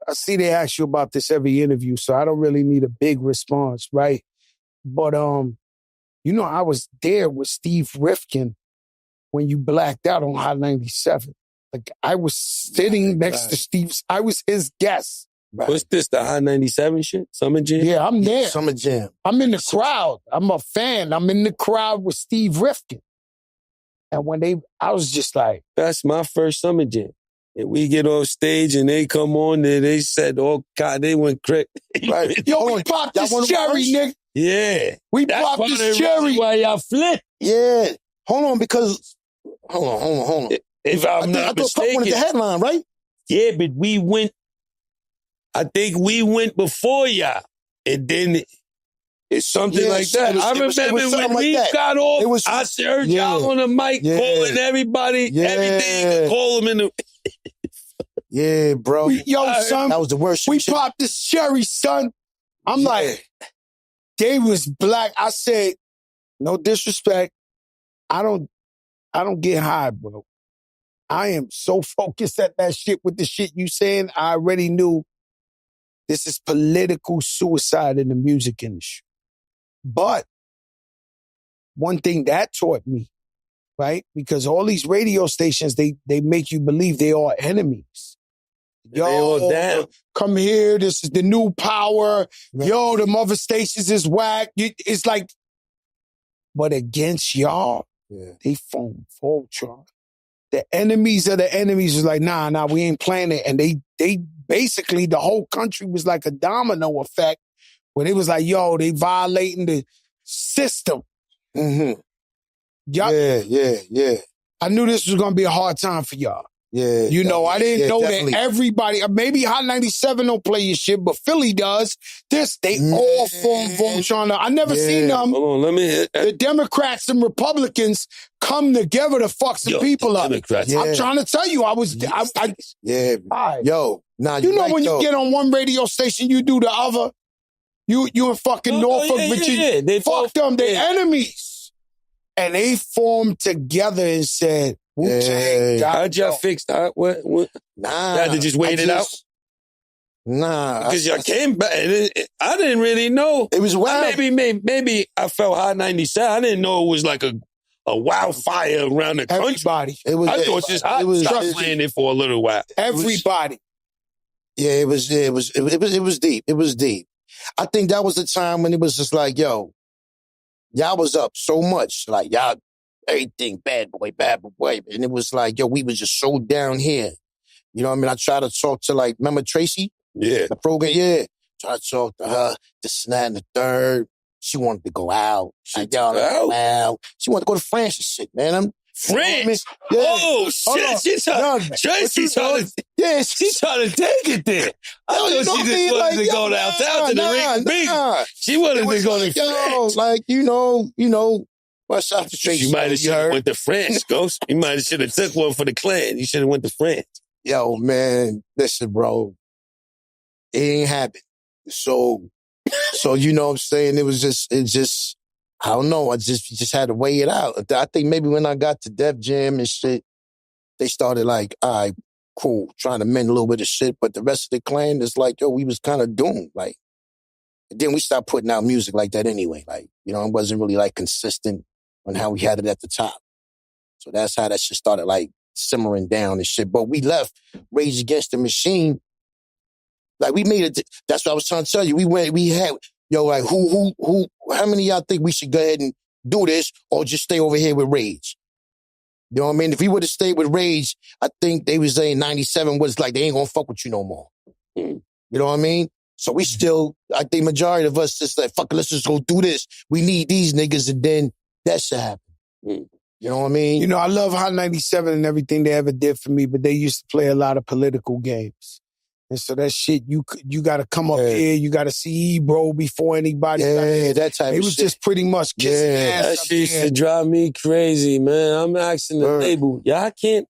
I see they ask you about this every interview, so I don't really need a big response, right? But, I was there with Steve Rifkin when you blacked out on Hot 97. Like, I was sitting next to Steve's, I was his guest. Right. What's this, the Hot 97 shit? Summer Jam? Yeah, I'm there. Summer Jam. I'm in the crowd. I'm a fan. I'm in the crowd with Steve Rifkin. And I was just like... That's my first Summer Jam. And we get off stage and they come on and they said, oh, God, they went crazy. Right. Yo, we popped this cherry, nigga. Yeah. We popped this cherry. Why y'all flip? Yeah. Hold on, because... Hold on. If I'm not mistaken... I thought wanted the headline, right? Yeah, but we went... I think we went before y'all. And then it's something like that. I remember when we got off, I heard y'all on the mic calling everybody, everything, call them in the... Yeah, bro. Son, that was the worst. We popped this cherry, son. I'm like, they was black. I said, no disrespect. I don't get high, bro. I am so focused at that shit with the shit you saying. I already knew this is political suicide in the music industry. But one thing that taught me, right? Because all these radio stations, they make you believe they are enemies. Yo, they all down. Come here. This is the new power. Right. Yo, the other stations is whack. It's like, but against y'all, they form Voltron. The enemies of the enemies was like, nah, we ain't playing it. And they basically, the whole country was like a domino effect where they was like, yo, they violating the system. Mm-hmm. Y'all, yeah. I knew this was going to be a hard time for y'all. Yeah. I didn't know definitely. that everybody, maybe Hot 97 don't play your shit, but Philly does. They all form Voltron. I never seen them. Hold on, let me hit that. The Democrats and Republicans come together to fuck some people up. Democrats. I'm trying to tell you, Yo, nah, you know right, when though. you get on one radio station, you do the other. You in fucking Norfolk, Virginia. They fuck them, they enemies. And they formed together and said, Wu-Tang. How'd y'all fix that? What? Nah. You had to just wait it out? Nah. Because y'all came back. I didn't really know. It was wild. Maybe I felt Hot 97. I didn't know it was like a wildfire around the country. Everybody. I thought just Hot stopped playing it for a little while. Everybody. It was deep. It was deep. I think that was the time when it was just like, yo, y'all was up so much. Like, y'all, everything, bad boy. And it was like, yo, we was just so down here. You know what I mean? I tried to talk to, like, remember Tracy? Yeah. The program, yeah. Tried to talk to her, this and that and the third. She wanted to go out. She wanted to go to France and shit, man. France? You know I mean? Shit. She's trying to take it there. I thought she just wanted to go downtown to the ring big. She wanted to go to France. Like, you know, what's up to Tracy? You might have went to France, Ghost. You might have took one for the clan. You should have went to France. Yo, man, listen, bro. It ain't happened. So you know what I'm saying? It just, I don't know. I just had to weigh it out. I think maybe when I got to Def Jam and shit, they started like, all right, cool, trying to mend a little bit of shit. But the rest of the clan is like, yo, we was kind of doomed. Like, then we stopped putting out music like that anyway. Like, you know, it wasn't really like consistent on how we had it at the top. So that's how that shit started like simmering down and shit. But we left Rage Against the Machine. Like, we made it. That's what I was trying to tell you. We had, yo, like, how many of y'all think we should go ahead and do this or just stay over here with Rage? You know what I mean? If we would have stayed with Rage, I think they was saying 97 was like, they ain't gonna fuck with you no more. You know what I mean? So we still, I think majority of us just like, fuck it, let's just go do this. We need these niggas, and then that should happen. You know what I mean? You know, I love Hot 97 and everything they ever did for me, but they used to play a lot of political games. And so that shit, you got to come up here, you got to see Ebro before anybody. Yeah, that type of shit. It was just pretty much kissing ass. That shit used to drive me crazy, man. I'm asking the label, y'all can't,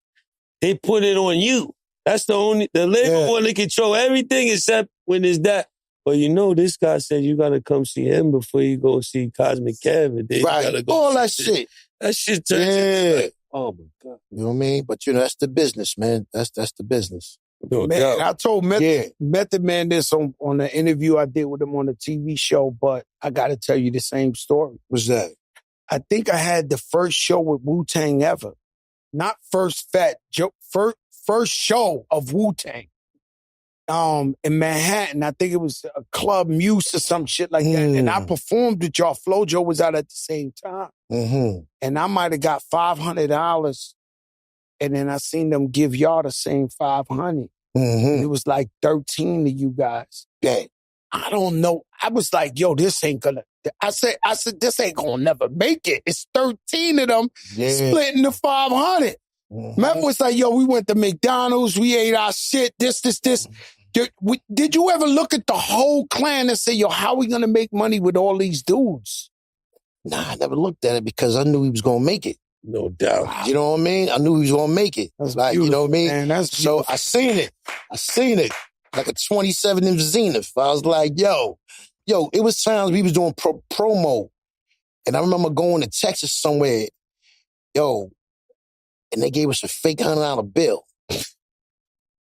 they put it on you. That's the label want to control everything except when it's that. Well, you know, this guy said you got to come see him before you go see Cosmic Kevin. Right, all that shit. That shit turns into like, oh my God. You know what I mean? But, you know, that's the business, man. That's the business. No man, doubt. I told Method Man this on the interview I did with him on the TV show, but I got to tell you the same story. What's that? I think I had the first show with Wu-Tang ever. Not first Fat Joe, first show of Wu-Tang. In Manhattan, I think it was a Club Muse or some shit like that. And I performed with y'all. Flojo was out at the same time. And I might have got $500. And then I seen them give y'all the same 500. It was like 13 of you guys. Yeah. I don't know. I was like, yo, this ain't gonna. I said, this ain't gonna never make it. It's 13 of them splitting the 500. Meth was like, yo, we went to McDonald's, we ate our shit, this. Did you ever look at the whole clan and say, yo, how we gonna make money with all these dudes? Nah, I never looked at it because I knew he was gonna make it. No doubt. You know what I mean? I knew he was gonna make it. That's like, you know what I mean? Man, so I seen it. Like a 27 in Zenith. I was like, yo, it was times we was doing promo. And I remember going to Texas somewhere, yo, and they gave us a fake $100 bill.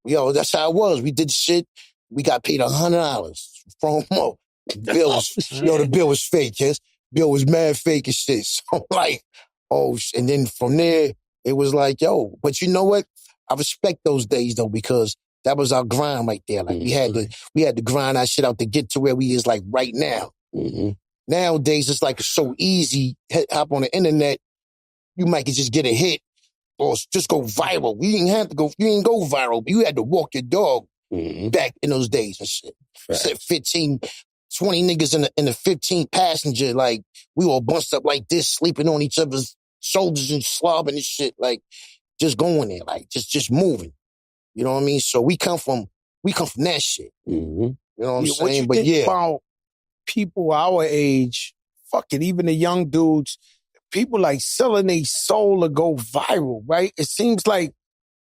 Yo, that's how it was. We did shit. We got paid $100 promo. The bill was fake, yes. Bill was mad fake and shit. So I'm like, oh, and then from there, it was like, yo, but you know what? I respect those days though, because that was our grind right there. Like we had to grind our shit out to get to where we is like right now. Nowadays, it's like so easy. Hop on the internet, you might just get a hit or just go viral. You didn't go viral, but you had to walk your dog back in those days and shit. Right. 15, 20 niggas in the 15 passenger, like we all bunched up like this, sleeping on each other's shoulders and slobbing and shit, like just going there, like just moving. You know what I mean? So we come from that shit. You know what I'm saying? What you think about people our age, fuck it, even the young dudes, people like selling their soul to go viral, right? It seems like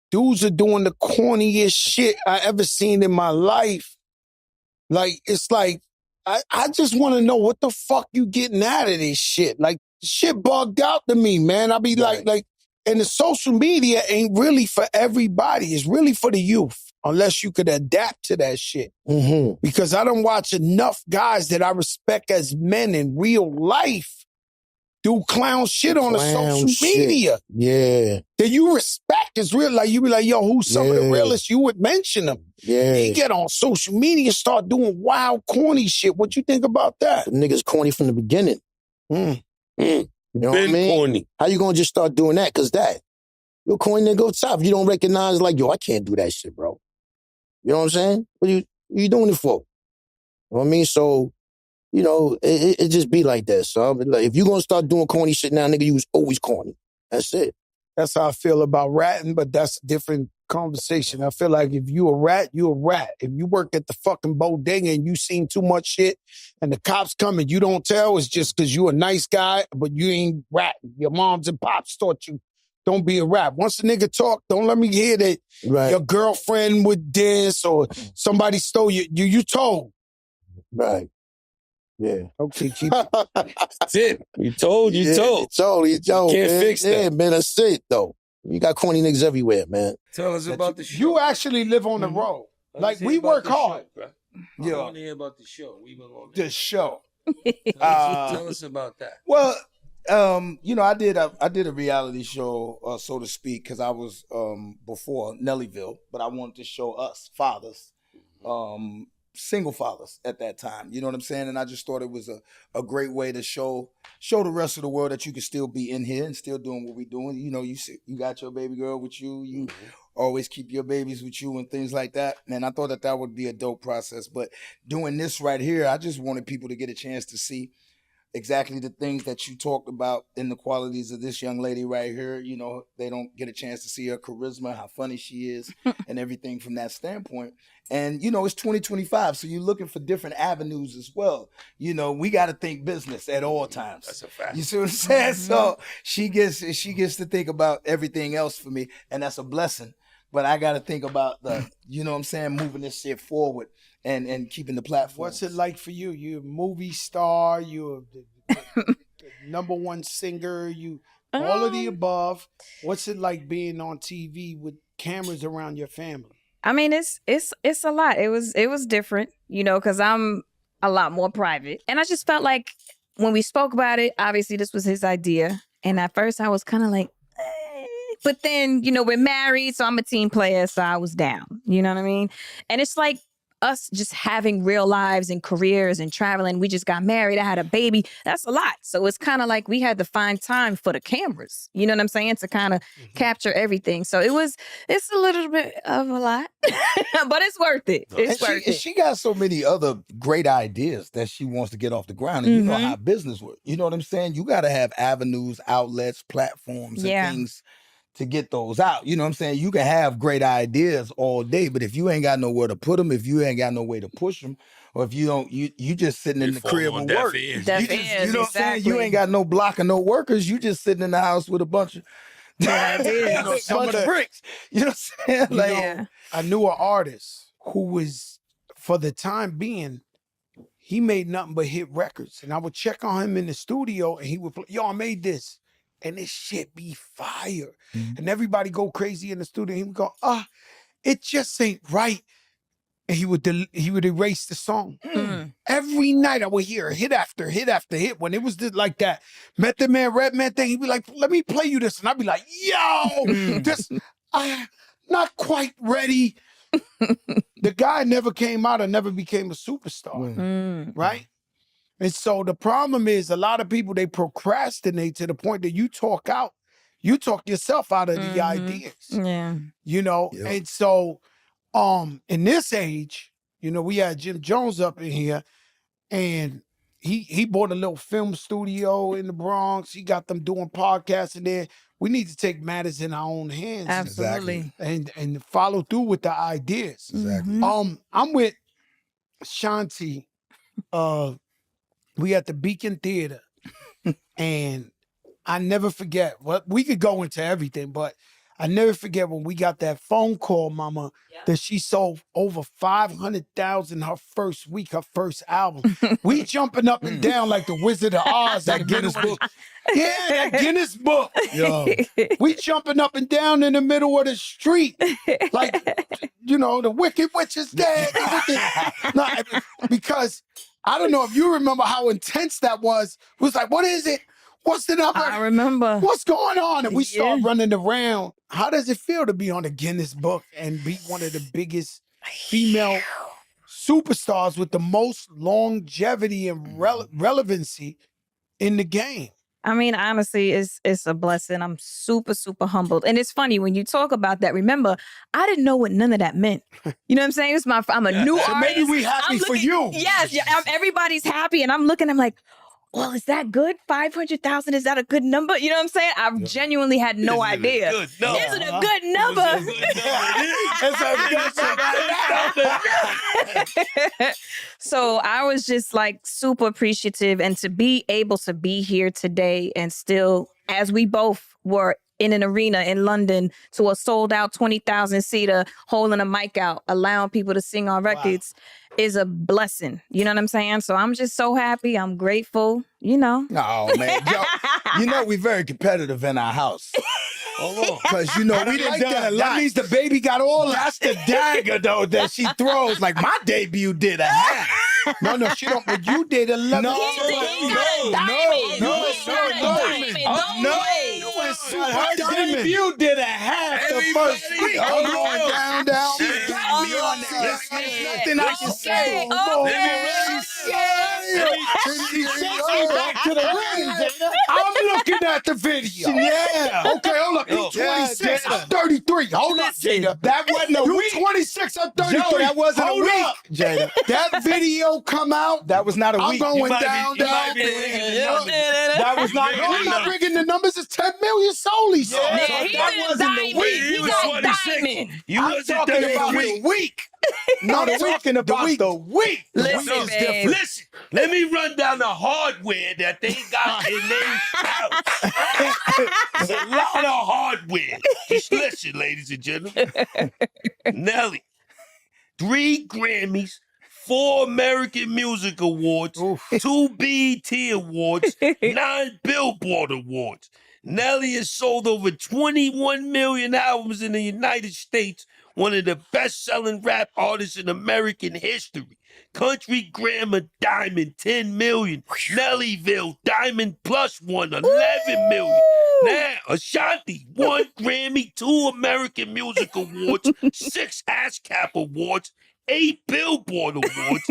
dudes are doing the corniest shit I ever seen in my life. Like, it's like, I just want to know what the fuck you getting out of this shit. Like, shit bugged out to me, man. I be like, and the social media ain't really for everybody. It's really for the youth, unless you could adapt to that shit. Because I don't watch enough guys that I respect as men in real life do clown shit on the social media. Yeah. That you respect is real. Like, you be like, yo, who's some of the realest? You would mention them. Yeah. They get on social media, start doing wild, corny shit. What you think about that? The niggas corny from the beginning. You know what I mean? Corny. How you gonna just start doing that? Cause you're corny nigga go top. You don't recognize like, yo, I can't do that shit, bro. You know what I'm saying? What you doing it for? You know what I mean? So, you know, it just be like that. So like, if you gonna start doing corny shit now, nigga, you was always corny. That's it. That's how I feel about ratting, but that's a different conversation. I feel like if you a rat, you a rat. If you work at the fucking bodega and you seen too much shit and the cops come and you don't tell, it's just because you a nice guy, but you ain't ratting. Your moms and pops taught you, don't be a rat. Once a nigga talk, don't let me hear that your girlfriend would dance or somebody stole you told. Right. Yeah. Okay, keep it. That's it. You told. You told. Can't fix that. Yeah, man, that's it, though. You got corny niggas everywhere, man. Tell us about the show. You actually live on the road. Like, we work hard. I want to hear about the show. The show. Tell us about that. Well, you know, I did a reality show, so to speak, because I was before Nellyville, but I wanted to show us fathers, single fathers at that time. You know what I'm saying? And I just thought it was a great way to show the rest of the world that you can still be in here and still doing what we're doing. You know, you got your baby girl with you. You always keep your babies with you and things like that. And I thought that would be a dope process. But doing this right here, I just wanted people to get a chance to see exactly the things that you talked about in the qualities of this young lady right here. You know, they don't get a chance to see her charisma, how funny she is, and everything from that standpoint. And, you know, it's 2025, so you're looking for different avenues as well. You know, we got to think business at all times. That's a fact. You see what I'm saying? So she gets to think about everything else for me, and that's a blessing. But I got to think about you know what I'm saying, moving this shit forward. And keeping the platform. What's it like for you? You're a movie star. You're the number one singer. You all of the above. What's it like being on TV with cameras around your family? I mean, it's a lot. It was different, you know, because I'm a lot more private, and I just felt like when we spoke about it, obviously this was his idea, and at first I was kind of like, but then, you know, we're married, so I'm a team player, so I was down. You know what I mean? And it's like us just having real lives and careers and traveling. We just got married. I had a baby. That's a lot. So it's kind of like we had to find time for the cameras. You know what I'm saying? To kind of capture everything. So it's a little bit of a lot, but it's worth it. It's worth it. She got so many other great ideas that she wants to get off the ground. And you know how business works. You know what I'm saying? You got to have avenues, outlets, platforms, and things to get those out. You know what I'm saying? You can have great ideas all day, but if you ain't got nowhere to put them, if you ain't got no way to push them, or if you don't, you just sitting in the crib and work. You know what I'm saying? You ain't got no block and no workers. You just sitting in the house with a bunch of bricks. You know what I'm saying? Like, I knew an artist who was, for the time being, he made nothing but hit records. And I would check on him in the studio and he would play, yo, I made this. And this shit be fire. And everybody go crazy in the studio. He would go, it just ain't right. And he would erase the song. Every night I would hear hit after hit after hit. When it was like that Method Man, Redman thing, he'd be like, let me play you this. And I'd be like, yo, this, not quite ready. The guy never came out and never became a superstar, right? And so the problem is a lot of people, they procrastinate to the point that you talk yourself out of the ideas. Yeah. You know, and so in this age, you know, we had Jim Jones up in here and he bought a little film studio in the Bronx. He got them doing podcasts in there. We need to take matters in our own hands. Absolutely. And follow through with the ideas. Exactly. I'm with Shanti. We at the Beacon Theater, and I never forget. Well, we could go into everything, but I never forget when we got that phone call, Mama, that she sold over 500,000 her first week, her first album. We jumping up and down like the Wizard of Oz. That Guinness book. Yeah, that Guinness book. Yo. We jumping up and down in the middle of the street. Like, you know, the Wicked Witch is dead. No, because I don't know if you remember how intense that was. It was like, what is it? What's the number? I remember. What's going on? And we start running around. How does it feel to be on the Guinness book and be one of the biggest female superstars with the most longevity and relevancy in the game? I mean, honestly, it's a blessing. I'm super, super humbled. And it's funny, when you talk about that, remember, I didn't know what none of that meant. You know what I'm saying? I'm a new artist. Maybe we happy for you. Yes, everybody's happy. And I'm looking, I'm like, well, is that good? 500,000, is that a good number? You know what I'm saying? I genuinely had no idea. Is it a good number? So I was just like super appreciative, and to be able to be here today and still, as we both were in an arena in London to a sold out 20,000 seater, holding a mic out, allowing people to sing our records is a blessing. You know what I'm saying? So I'm just so happy. I'm grateful, you know. Oh, man. Yo, you know, we're very competitive in our house. Because, you know, we didn't like done that. a lot. That means the baby got all That's the dagger, though, that she throws. Like, my debut did a half. No, she don't. But you did 11. No. Her debut did a half the first week. I'm going down. She got me on that. There's nothing I can say. She sent me back to the ring, Jada. I'm looking at the video. Yeah. Okay, hold up. You 26. I'm 33. Hold up, Jada. That wasn't a You week. 26. I'm 33. Joe, that wasn't Hold a week, up. Jada. That video come out. That was not a I'm week. going You might down. be rigging the numbers. That was not. No, I'm not rigging the numbers. It's 10 million sold. He said. Yeah, So he that did a wasn't the diamond. week. He He was got 26. diamond. You I'm wasn't talking there about for the a week. week. No, the talking about the week. Listen, The week is babe. different. Listen, let me run down the hardware that they got in their house. It's a lot of hardware. Just listen, ladies and gentlemen. Nelly, 3 Grammys, 4 American Music Awards, 2 BET Awards, 9 Billboard Awards. Nelly has sold over 21 million albums in the United States one of the best-selling rap artists in American history. Country Grammar Diamond, 10 million. Nellyville Diamond Plus one, 11 million. Now, Ashanti, 1 Grammy, 2 American Music Awards, 6 ASCAP Awards, 8 Billboard Awards.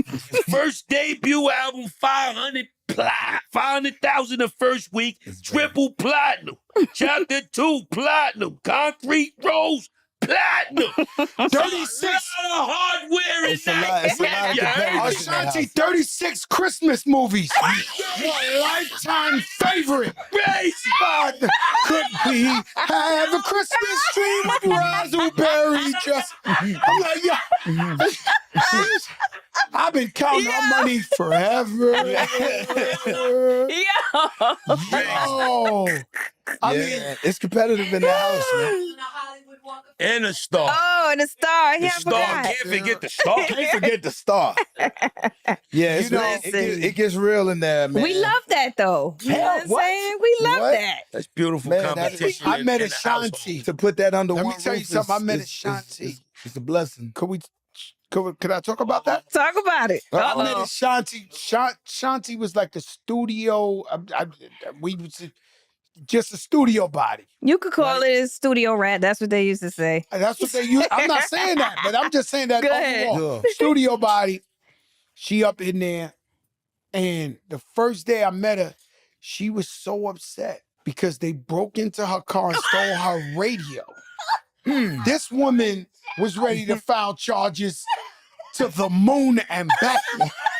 First debut album, 500,000 the first week, triple platinum. Chapter 2, platinum. Concrete Rose, platinum. 36. A lot of hardware in that. It's a lot of competitors in that Ashanti, house. 36 Christmas movies. Your lifetime favorite. Crazy. God, could we have a Christmas tree with raspberry? I'm like, yeah. I've been counting our money forever. Yo. I mean, it's competitive in the house, man. And a star. Oh, and a star. The Yeah, I star. forgot. Can't forget the star. Can't forget the star. Yeah, it's it gets real in there, man. We love that though. You know what I'm saying? We love What? that. That's beautiful Man, competition. I met in the Ashanti. to put that under Let one me tell you roof something. I met is- Ashanti. It's a blessing. Could I talk about that? Talk about it. I met Uh-oh. Ashanti. Shanti was like the studio. We was just a studio body. You could call it a studio rat. That's what they used to say. And that's what they use. I'm not saying that, but I'm just saying that Go ahead. overall. Studio body. She up in there. And the first day I met her, she was so upset because they broke into her car and stole her radio. This woman was ready to file charges to the moon and back.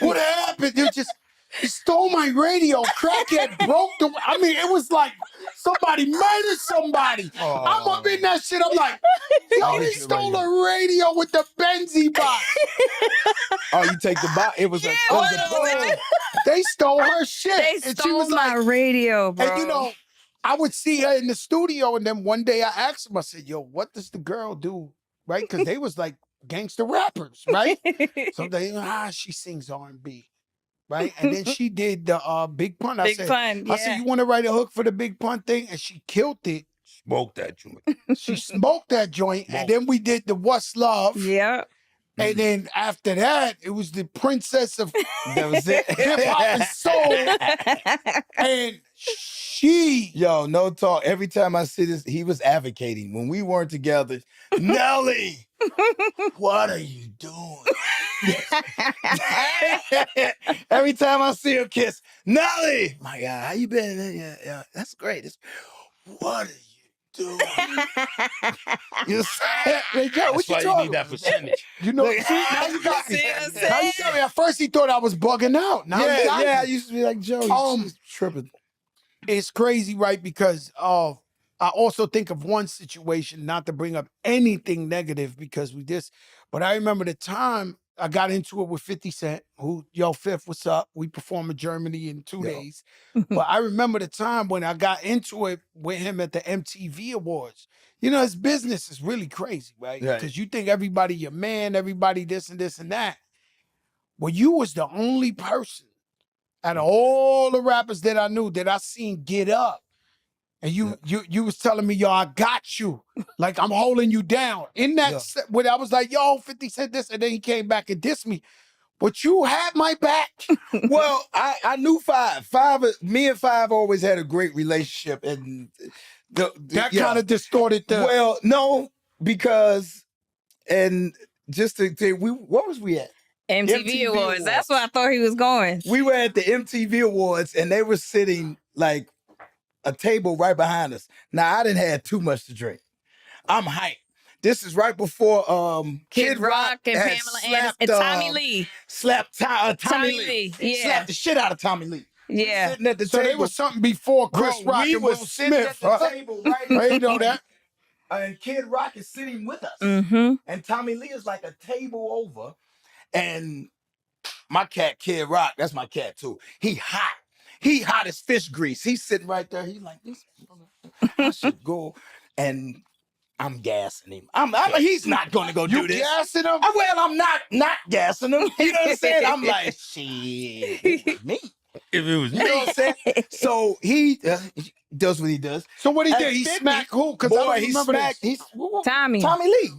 What happened? They stole my radio. Crackhead broke the. I mean, it was like somebody murdered somebody. I'm up in that shit. I'm like, yo, they stole a radio with the Benzie box. Oh, you take the box. It was a boom. They stole her shit. They And she stole was my like, radio, bro. and you know, I would see her in the studio, and then one day I asked him, I said, yo, what does the girl do? Right? Because they was like gangster rappers, right? So they, she sings R&B. Right? And then she did the Big Pun. I Big said, Pun, I said, you want to write a hook for the Big Pun thing? And she killed it. Smoke that joint. She smoked that joint. And then we did the What's Love. Yeah. And then after that, it was the Princess of That was it. Hip Hop and Soul. And she, Yo, no talk. Every time I see this, he was advocating. When we weren't together, Nelly, what are you doing? Every time I see her kiss, Nelly, my God, how you been? Yeah, that's great. What are you doing? You say, hey, Joe, what That's you why you talking need that about? percentage. you know, see, now you got See what I'm now you tell me at first he thought I was bugging out. Now you got Yeah, I me. used to be like, Joe, you just tripping. It's crazy, right? Because I also think of one situation, not to bring up anything negative because we just, but I remember the time I got into it with 50 Cent, who, yo, Fifth, what's up? We perform in Germany in 2 days. But I remember the time when I got into it with him at the MTV Awards. You know, his business is really crazy, right? Right. Because you think everybody your man, everybody this and this and that. Well, you was the only person out of all the rappers that I knew that I seen get up. And you was telling me, yo, I got you. Like, I'm holding you down. In that set, when I was like, yo, 50 Cent this, and then he came back and dissed me. But you had my back. Well, I knew Five. Me and Five always had a great relationship. And That kind of distorted the... Well, no, because, and just to tell you, what was we at? MTV Awards. That's where I thought he was going. We were at the MTV Awards and they were sitting like a table right behind us. Now, I didn't have too much to drink. I'm hyped. This is right before Kid Rock and had Pamela Anderson slapped, and Tommy Lee. Slapped Tommy Tommy Lee. Lee, yeah. Slapped the shit out of Tommy Lee. Yeah. Sitting at the So table. they was something before Chris Bro, Rock we and was Will sitting Smith. at the Huh? table right I ain't know that. And Kid Rock is sitting with us. Mm-hmm. And Tommy Lee is like a table over. And my cat, Kid Rock, that's my cat too. He hot. He hot as fish grease. He's sitting right there. He's like, this, I should go. And I'm gassing him. He's not going to go do You this. gassing him? Well, I'm not gassing him. You know what I'm saying? I'm like, shit, it was me. If it was You know what I'm saying? So he does what he does. So what he At did? He 50, smacked who? Because I boy, don't he remember smacked this. he's Tommy. Tommy Lee.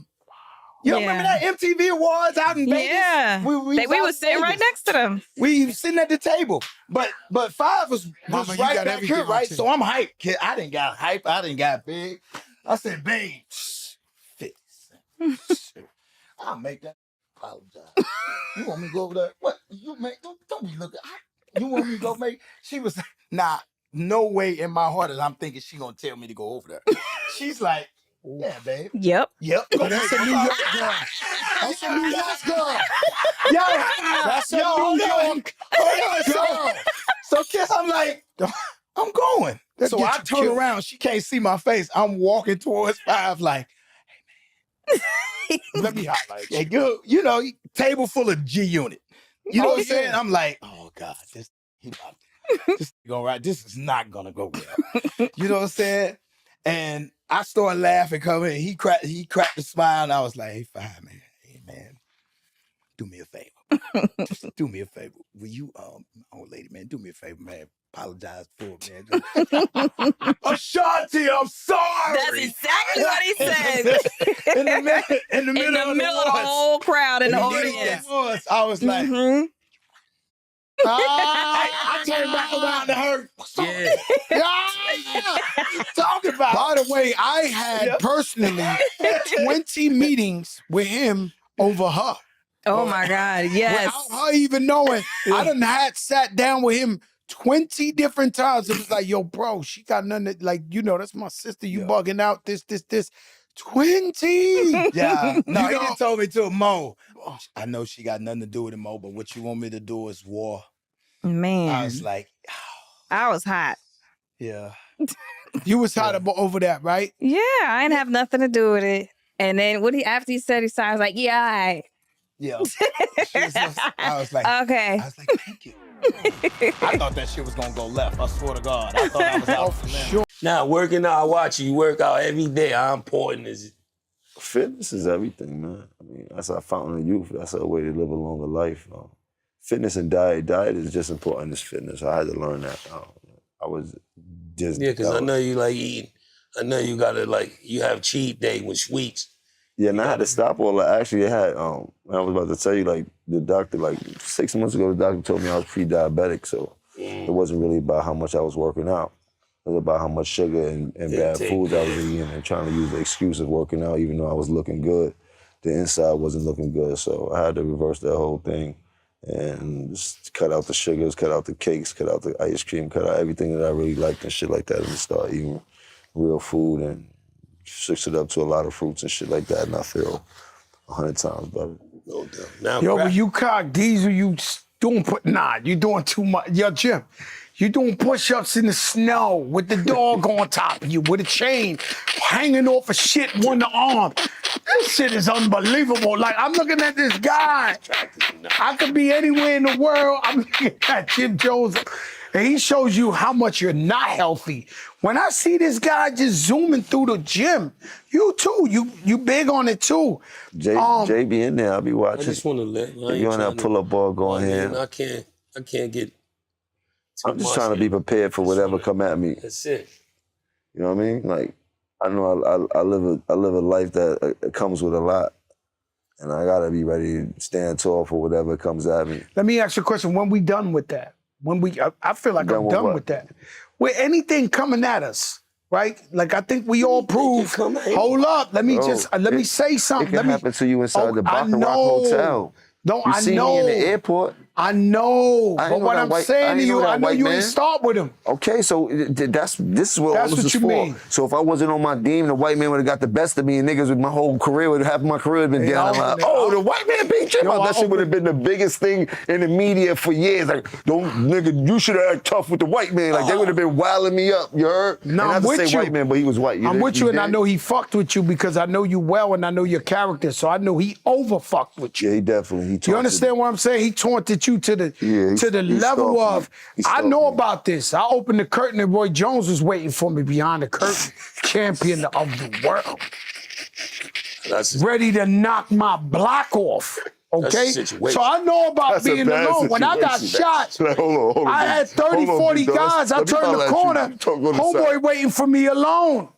You remember that MTV Awards out in Vegas? Yeah. We was sitting right next to them. We sitting at the table. But Five was Mama, you right got back everything here, on right? tape. So I'm hyped, kid. I didn't got hype. I didn't got big. I said, babe, 50 cents. I'll make that. Apologize. You want me to go over there? What? You make? Don't be looking. You want me to go make? She was like, nah, no way in my heart that I'm thinking she gonna tell me to go over there. She's like, yeah, babe. Yep. But that's a New York girl. That's a New York girl. Yo, That's a New York girl. So Kiss, I'm like, I'm going. Let's So get I you turn killed. around. She can't see my face. I'm walking towards Five like, hey man, let me highlight you. You know, table full of G Unit. You know what I'm saying? I'm like, oh God, this going right. This is not gonna go well. You know what I'm saying? And I started laughing, coming. He cracked the smile, and I was like, hey, Five, man, hey man, do me a favor. Just do me a favor. Will you, old lady, man, do me a favor, man. Apologize for it, man. Ashanti, I'm sorry. That's exactly what he said. in the middle of the whole crowd in the audience. I was like, Mhm. I turned back around to her. Yeah. Talking about. By the way, I had personally 20 meetings with him over her. Oh my God, yes. Without her even knowing. I done sat down with him 20 different times. It was like, yo, bro, she got nothing to, like, you know, that's my sister. You bugging out this. 20. Yeah. No, You he know- just told me to Mo. I know she got nothing to do with it, Mo, but what you want me to do is war. Man, I was like, I was hot. yeah. You was hot over that, right? Yeah, I didn't have nothing to do with it. And then after he said I was like, yeah, all right. Yeah. I was like, Okay. thank you. I thought that shit was gonna go left. I swear to God. I thought I was out for Sure. Now, working out, I watch you work out every day. How important is it? Fitness is everything, man. I mean, that's our fountain of youth. That's our way to live a longer life. Fitness and diet. Diet is just important as fitness. I had to learn that. I was just... Yeah, because I know you like eating. I know you gotta you have cheat day with sweets. Yeah, and I had to stop all that. Actually, I had, I was about to tell you, the doctor, 6 months ago, the doctor told me I was pre-diabetic, so it wasn't really about how much I was working out. It was about how much sugar and bad foods I was eating and trying to use the excuse of working out, even though I was looking good. The inside wasn't looking good, so I had to reverse that whole thing and just cut out the sugars, cut out the cakes, cut out the ice cream, cut out everything that I really liked and shit like that, and start eating real food and switch it up to a lot of fruits and shit like that, and I feel 100 times better. No doubt. Now, Yo, when you cock diesel, you you doing too much. Yo, Jim, you doing push-ups in the snow with the dog on top of you with a chain hanging off of shit one arm. This shit is unbelievable. Like, I'm looking at this guy. I could be anywhere in the world. I'm looking at Jim Jones, and he shows you how much you're not healthy. When I see this guy just zooming through the gym, you too, you big on it too. Jay be in there, I'll be I watching. just want to let. You on that pull-up ball going here. I can't get. I'm just trying to be prepared for whatever come at me. That's it. You know what I mean? Like, I know I live a life that comes with a lot, and I gotta be ready to stand tall for whatever comes at me. Let me ask you a question. When we done with that? I feel like I'm done with that. With anything coming at us, right? Like, I think we all prove. Hold up, let me say something. It can happen to you inside the Baccarat Hotel. No, I know. See me in the airport. I know, but what I'm saying to you, I know you ain't ain't start with him. Okay, so this is what all this is for. Mean. So if I wasn't on my team, the white man would have got the best of me, and niggas with my whole career half my career would have been down the line. Oh, the white man beat Jim. That shit would have been the biggest thing in the media for years. Like, nigga, you should have act tough with the white man. Like, they would have been wilding me up. You heard? No, I'm with you. White man, but he was white. I'm with you, and I know he fucked with you because I know you well, and I know your character. So I know he over fucked with you. Yeah, he definitely. You understand what I'm saying? He taunted you to the level of, I know about this. I opened the curtain and Roy Jones was waiting for me behind the curtain. Champion of the world. Ready to knock my block off. Okay? So I know about being alone. When I got shot, hold on, I had 30, 40 guys. I turned the corner. Homeboy waiting for me alone.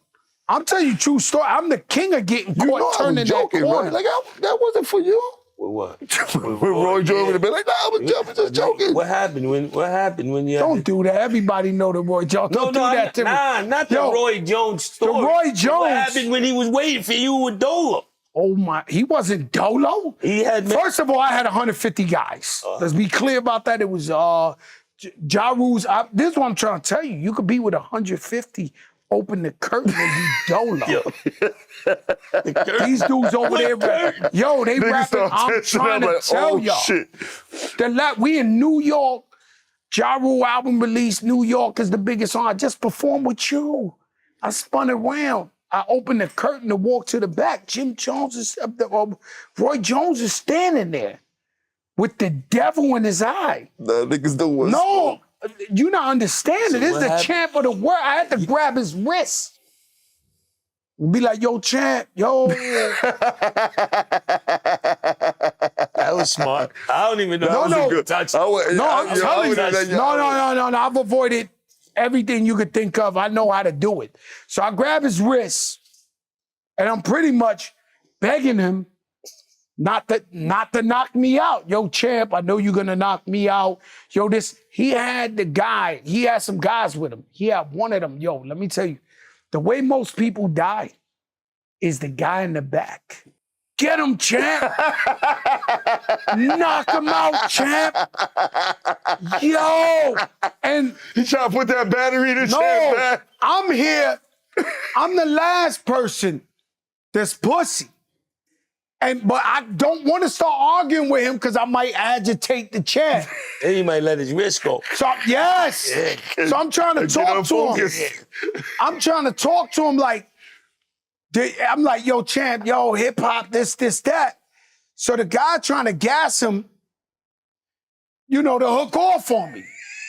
I'm telling you a true story. I'm the king of getting caught turning joking, that corner. right? Like, that wasn't for you. What? When Roy Jones would have been like, nah, I was just joking. What happened when you Don't do that. Everybody know the Roy Jones. Don't do that to me. Not the Roy Jones story. The Roy Jones. What happened when he was waiting for you with Dolo? Oh my, he wasn't Dolo. He had. First of all, I had 150 guys. Let's be clear about that. It was Ja Rule's. This is what I'm trying to tell you. You could be with 150. Open the curtain and be Dolo. These dudes over there, yo, they rapping. I'm trying to tell y'all. Shit. We in New York. Ja Rule album release. New York is the biggest song. I just performed with you. I spun around. I opened the curtain to walk to the back. Jim Jones is up there. Roy Jones is standing there with the devil in his eye. The niggas doing No. You not understanding. So this is what the happened? champ of the world. I had to grab his wrist. And be like, yo, champ, yo. That was smart. I don't even know. No, no. Good touch. I'm telling you. No. I've avoided everything you could think of. I know how to do it. So I grab his wrist, and I'm pretty much begging him not to knock me out. Yo, champ, I know you're gonna knock me out. Yo, he had some guys with him. He had one of them. Yo, let me tell you, the way most people die is the guy in the back. Get him, champ. Knock him out, champ. Yo. And he trying to put that battery in the champ back. I'm here. I'm the last person that's pussy. But I don't want to start arguing with him because I might agitate the champ. And he might let his wrist go. So, yes. So I'm trying to talk to him. I'm trying to talk to him like, I'm like, yo, champ, yo, hip hop, this, that. So the guy trying to gas him, to hook off on me.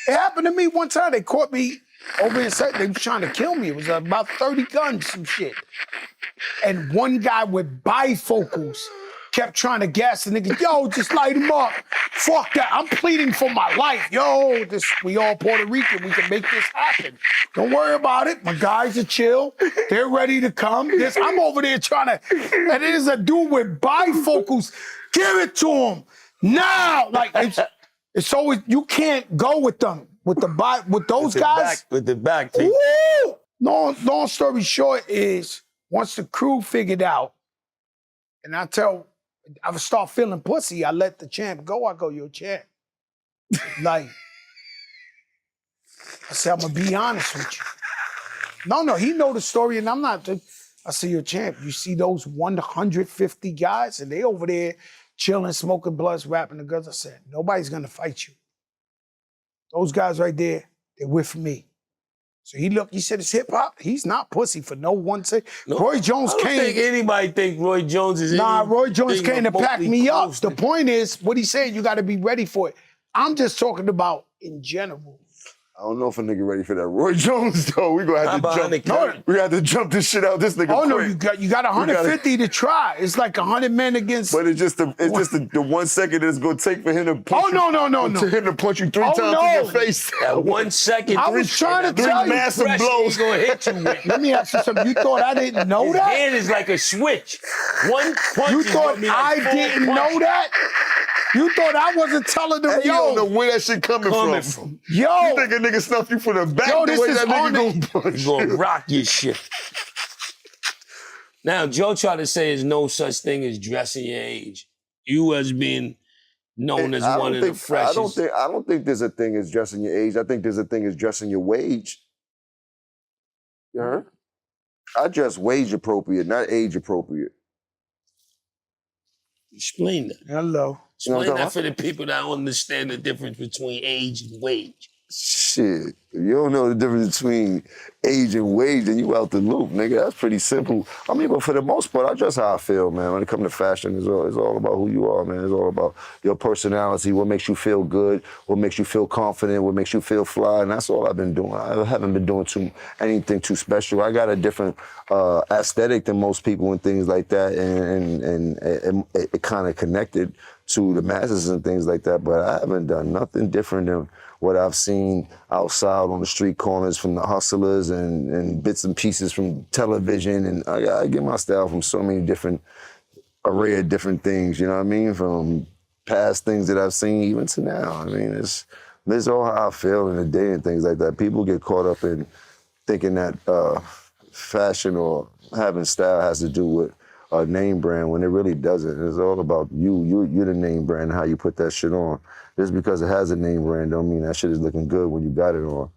It happened to me one time. They caught me over inside. They was trying to kill me. It was about 30 guns, some shit. And one guy with bifocals kept trying to gas the nigga. Yo, just light him up. Fuck that. I'm pleading for my life. Yo, we all Puerto Rican. We can make this happen. Don't worry about it. My guys are chill. They're ready to come. I'm over there trying to, and there's a dude with bifocals. Give it to him now. Like, it's always, you can't go with them. With those guys. With the back. Woo! Long story short is, once the crew figured out, and I would start feeling pussy, I let the champ go. I go, yo, champ. Like, I said, I'm going to be honest with you. No, he know the story, and I'm not. I said, yo, champ, you see those 150 guys, and they over there chilling, smoking blunts, rapping the guns. I said, nobody's going to fight you. Those guys right there, they're with me. So he said it's hip hop. He's not pussy for no one second. No, Roy Jones came. I don't think anybody think Roy Jones is. Roy Jones came to pack me up. The point is, what he's saying, you got to be ready for it. I'm just talking about in general. I don't know if a nigga ready for that. Roy Jones, though, we gonna have to jump. No, we have to jump this shit out. This nigga. Oh no, you got 150 to try. It's like 100 men against. But it's just the 1 second it's gonna take for him to punch. Oh no. To him to punch you 3 times in your face. That 1 second. I was trying to tell you. Massive blows gonna hit you with. Let me ask you something. You thought I didn't know that? His hand is like a switch. One punch. You thought I didn't know that? You thought I wasn't telling them, You don't know where that shit coming from. Yo. You think a nigga snuff you from the back? Yo, this the way is that nigga gonna punch. Gonna rock your shit. Now, Joe tried to say there's no such thing as dressing your age. You as being known as one of the freshest. I don't think there's a thing as dressing your age. I think there's a thing as dressing your wage. You heard? I dress wage appropriate, not age appropriate. Explain that. Hello. Explain that for the people that don't understand the difference between age and wage. Shit, if you don't know the difference between age and wage, then you out the loop, nigga. That's pretty simple. I mean, but for the most part, I dress how I feel, man. When it comes to fashion, it's all about who you are, man. It's all about your personality, what makes you feel good, what makes you feel confident, what makes you feel fly, and that's all I've been doing. I haven't been doing anything too special. I got a different aesthetic than most people and things like that, and it kind of connected to the masses and things like that, but I haven't done nothing different than what I've seen outside on the street corners from the hustlers and bits and pieces from television. And I get my style from so many different array of different things, you know what I mean? From past things that I've seen even to now. I mean, this is all how I feel in the day and things like that. People get caught up in thinking that fashion or having style has to do with a name brand when it really doesn't. It's all about you. You're the name brand and how you put that shit on. Just because it has a name brand don't mean that shit is looking good when you got it on.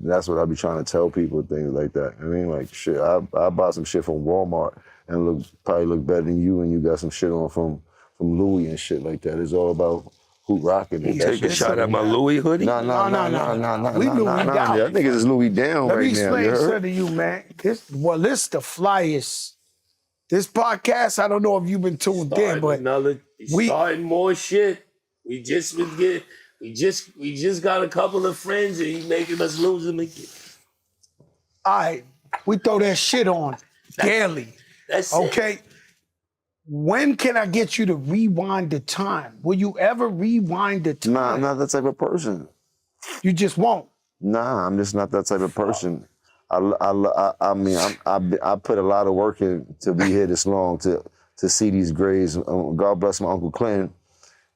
That's what I be trying to tell people, things like that. I mean, like, shit, I bought some shit from Walmart and probably look better than you, and you got some shit on from Louis and shit like that. It's all about who rocking it. Take a shot at my Louis hoodie? No. We Louis down. I think it's Louis down right now. Let me explain something to you, man. This the flyest. This podcast, I don't know if you've been tuned in, but we starting more shit. We just got a couple of friends and he's making us lose them again. All right, we throw that shit on daily. That's okay. It. When can I get you to rewind the time? Will you ever rewind the time? Nah, I'm not that type of person. You just won't. Nah, I'm just not that type of person. I mean, I put a lot of work in to be here this long to see these grays. God bless my Uncle Clint.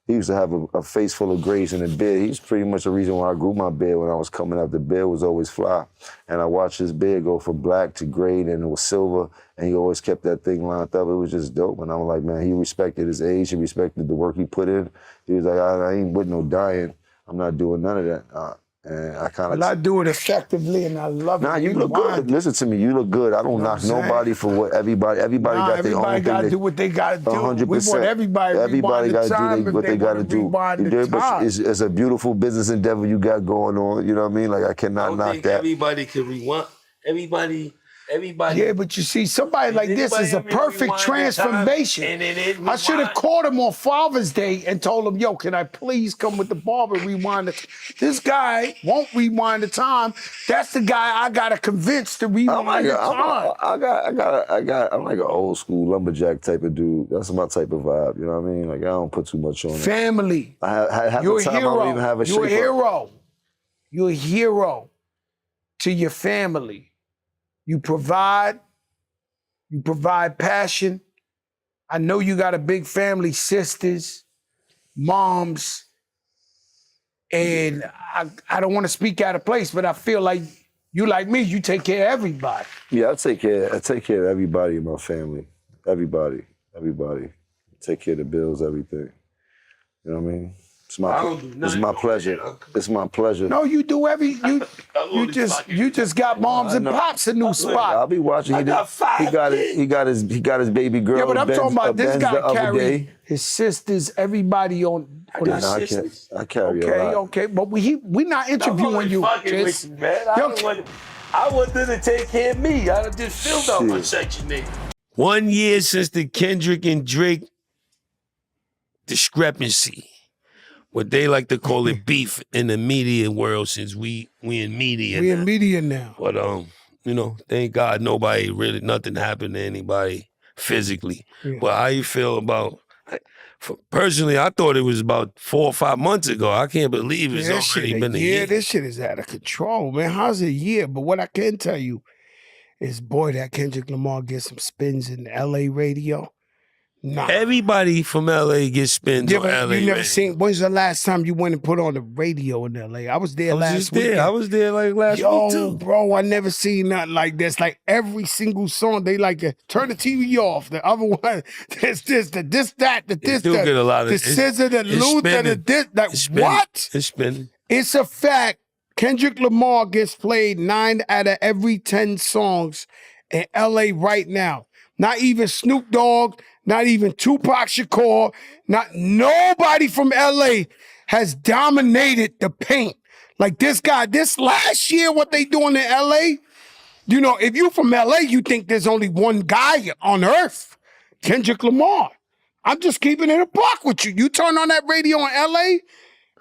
He used to have a face full of grays in the beard. He's pretty much the reason why I grew my beard when I was coming up. The beard was always fly. And I watched his beard go from black to gray, and it was silver, and he always kept that thing lined up. It was just dope. And I'm like, man, he respected his age. He respected the work he put in. He was like, I ain't with no dying. I'm not doing none of that. And I kind of... Well, I do it effectively, and I love it. Nah, you look good. Listen to me, you look good. I don't knock nobody for what everybody got their own thing. Everybody got to do what they got to do. 100%. We want everybody got to do what they got to do. But it's a beautiful business endeavor you got going on. You know what I mean? Like, I cannot knock that. Everybody can rewind. Everybody. Yeah, but you see, somebody like this is a perfect transformation. I should have called him on Father's Day and told him, yo, can I please come with the barber rewind it? This guy won't rewind the time. That's the guy I gotta convince to rewind the time. I'm like an old school lumberjack type of dude. That's my type of vibe. You know what I mean? Like, I don't put too much on it. Family. You're a hero. I don't even have a You're a hero. You're a hero to your family. You provide passion. I know you got a big family, sisters, moms, and I don't want to speak out of place, but I feel like you like me, you take care of everybody. Yeah, I take care of everybody in my family. Everybody. Take care of the bills, everything. You know what I mean? It's my pleasure. It's my pleasure. No, you do you just got moms and pops a new spot. I'll be watching. He got his baby girl. Yeah, but I'm talking about this guy the carry his sisters, everybody on his sisters. I carry a lot. Okay, but we not interviewing you. I want them to take care of me. I just filled out my section, nigga. 1 year since the Kendrick and Drake discrepancy. What they like to call it beef in the media world, since we in media. We in media now. But you know, thank God nothing happened to anybody physically. Yeah. But how you feel about? Personally, I thought it was about 4 or 5 months ago. I can't believe it's already been a year. This shit is out of control, man. How's a year? But what I can tell you is, boy, that Kendrick Lamar gets some spins in the LA radio. Nah. Everybody from LA gets spins on LA. You never seen, when's the last time you went and put on the radio in LA? I was there last week. I was there like last week too. Bro, I never seen nothing like this. Like every single song, they like to turn the TV off. The other one, this, that, get a lot of the scissor, the Luther, the this, like what? It's spinning. It's a fact. Kendrick Lamar gets played 9 out of every 10 songs in LA right now. Not even Snoop Dogg, not even Tupac Shakur, nobody from LA has dominated the paint. Like this guy, this last year, what they doing in LA, you know, if you from LA, you think there's only one guy on earth, Kendrick Lamar. I'm just keeping it a buck with you. You turn on that radio in LA,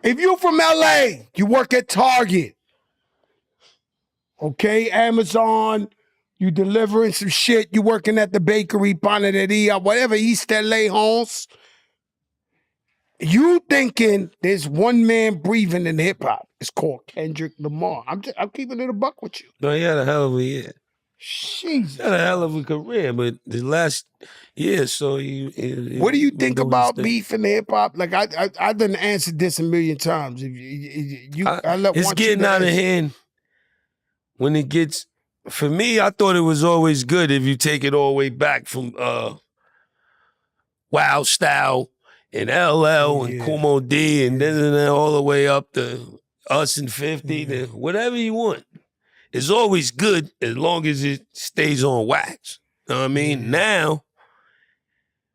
if you from LA, you work at Target, okay, Amazon, you delivering some shit, you working at the bakery, panaderia, whatever, East LA homes. You thinking there's one man breathing in hip hop? It's called Kendrick Lamar. I'm keeping it a buck with you. No, he had a hell of a year. Jesus, he had a hell of a career, but the last year, so what do you think about beef in hip hop? Like I done answered this a million times. It's getting out of hand when it gets. For me, I thought it was always good if you take it all the way back from Wild Style and LL and Kumo D and then all the way up to Us and 50, to whatever you want. It's always good as long as it stays on wax. You know what I mean? Now,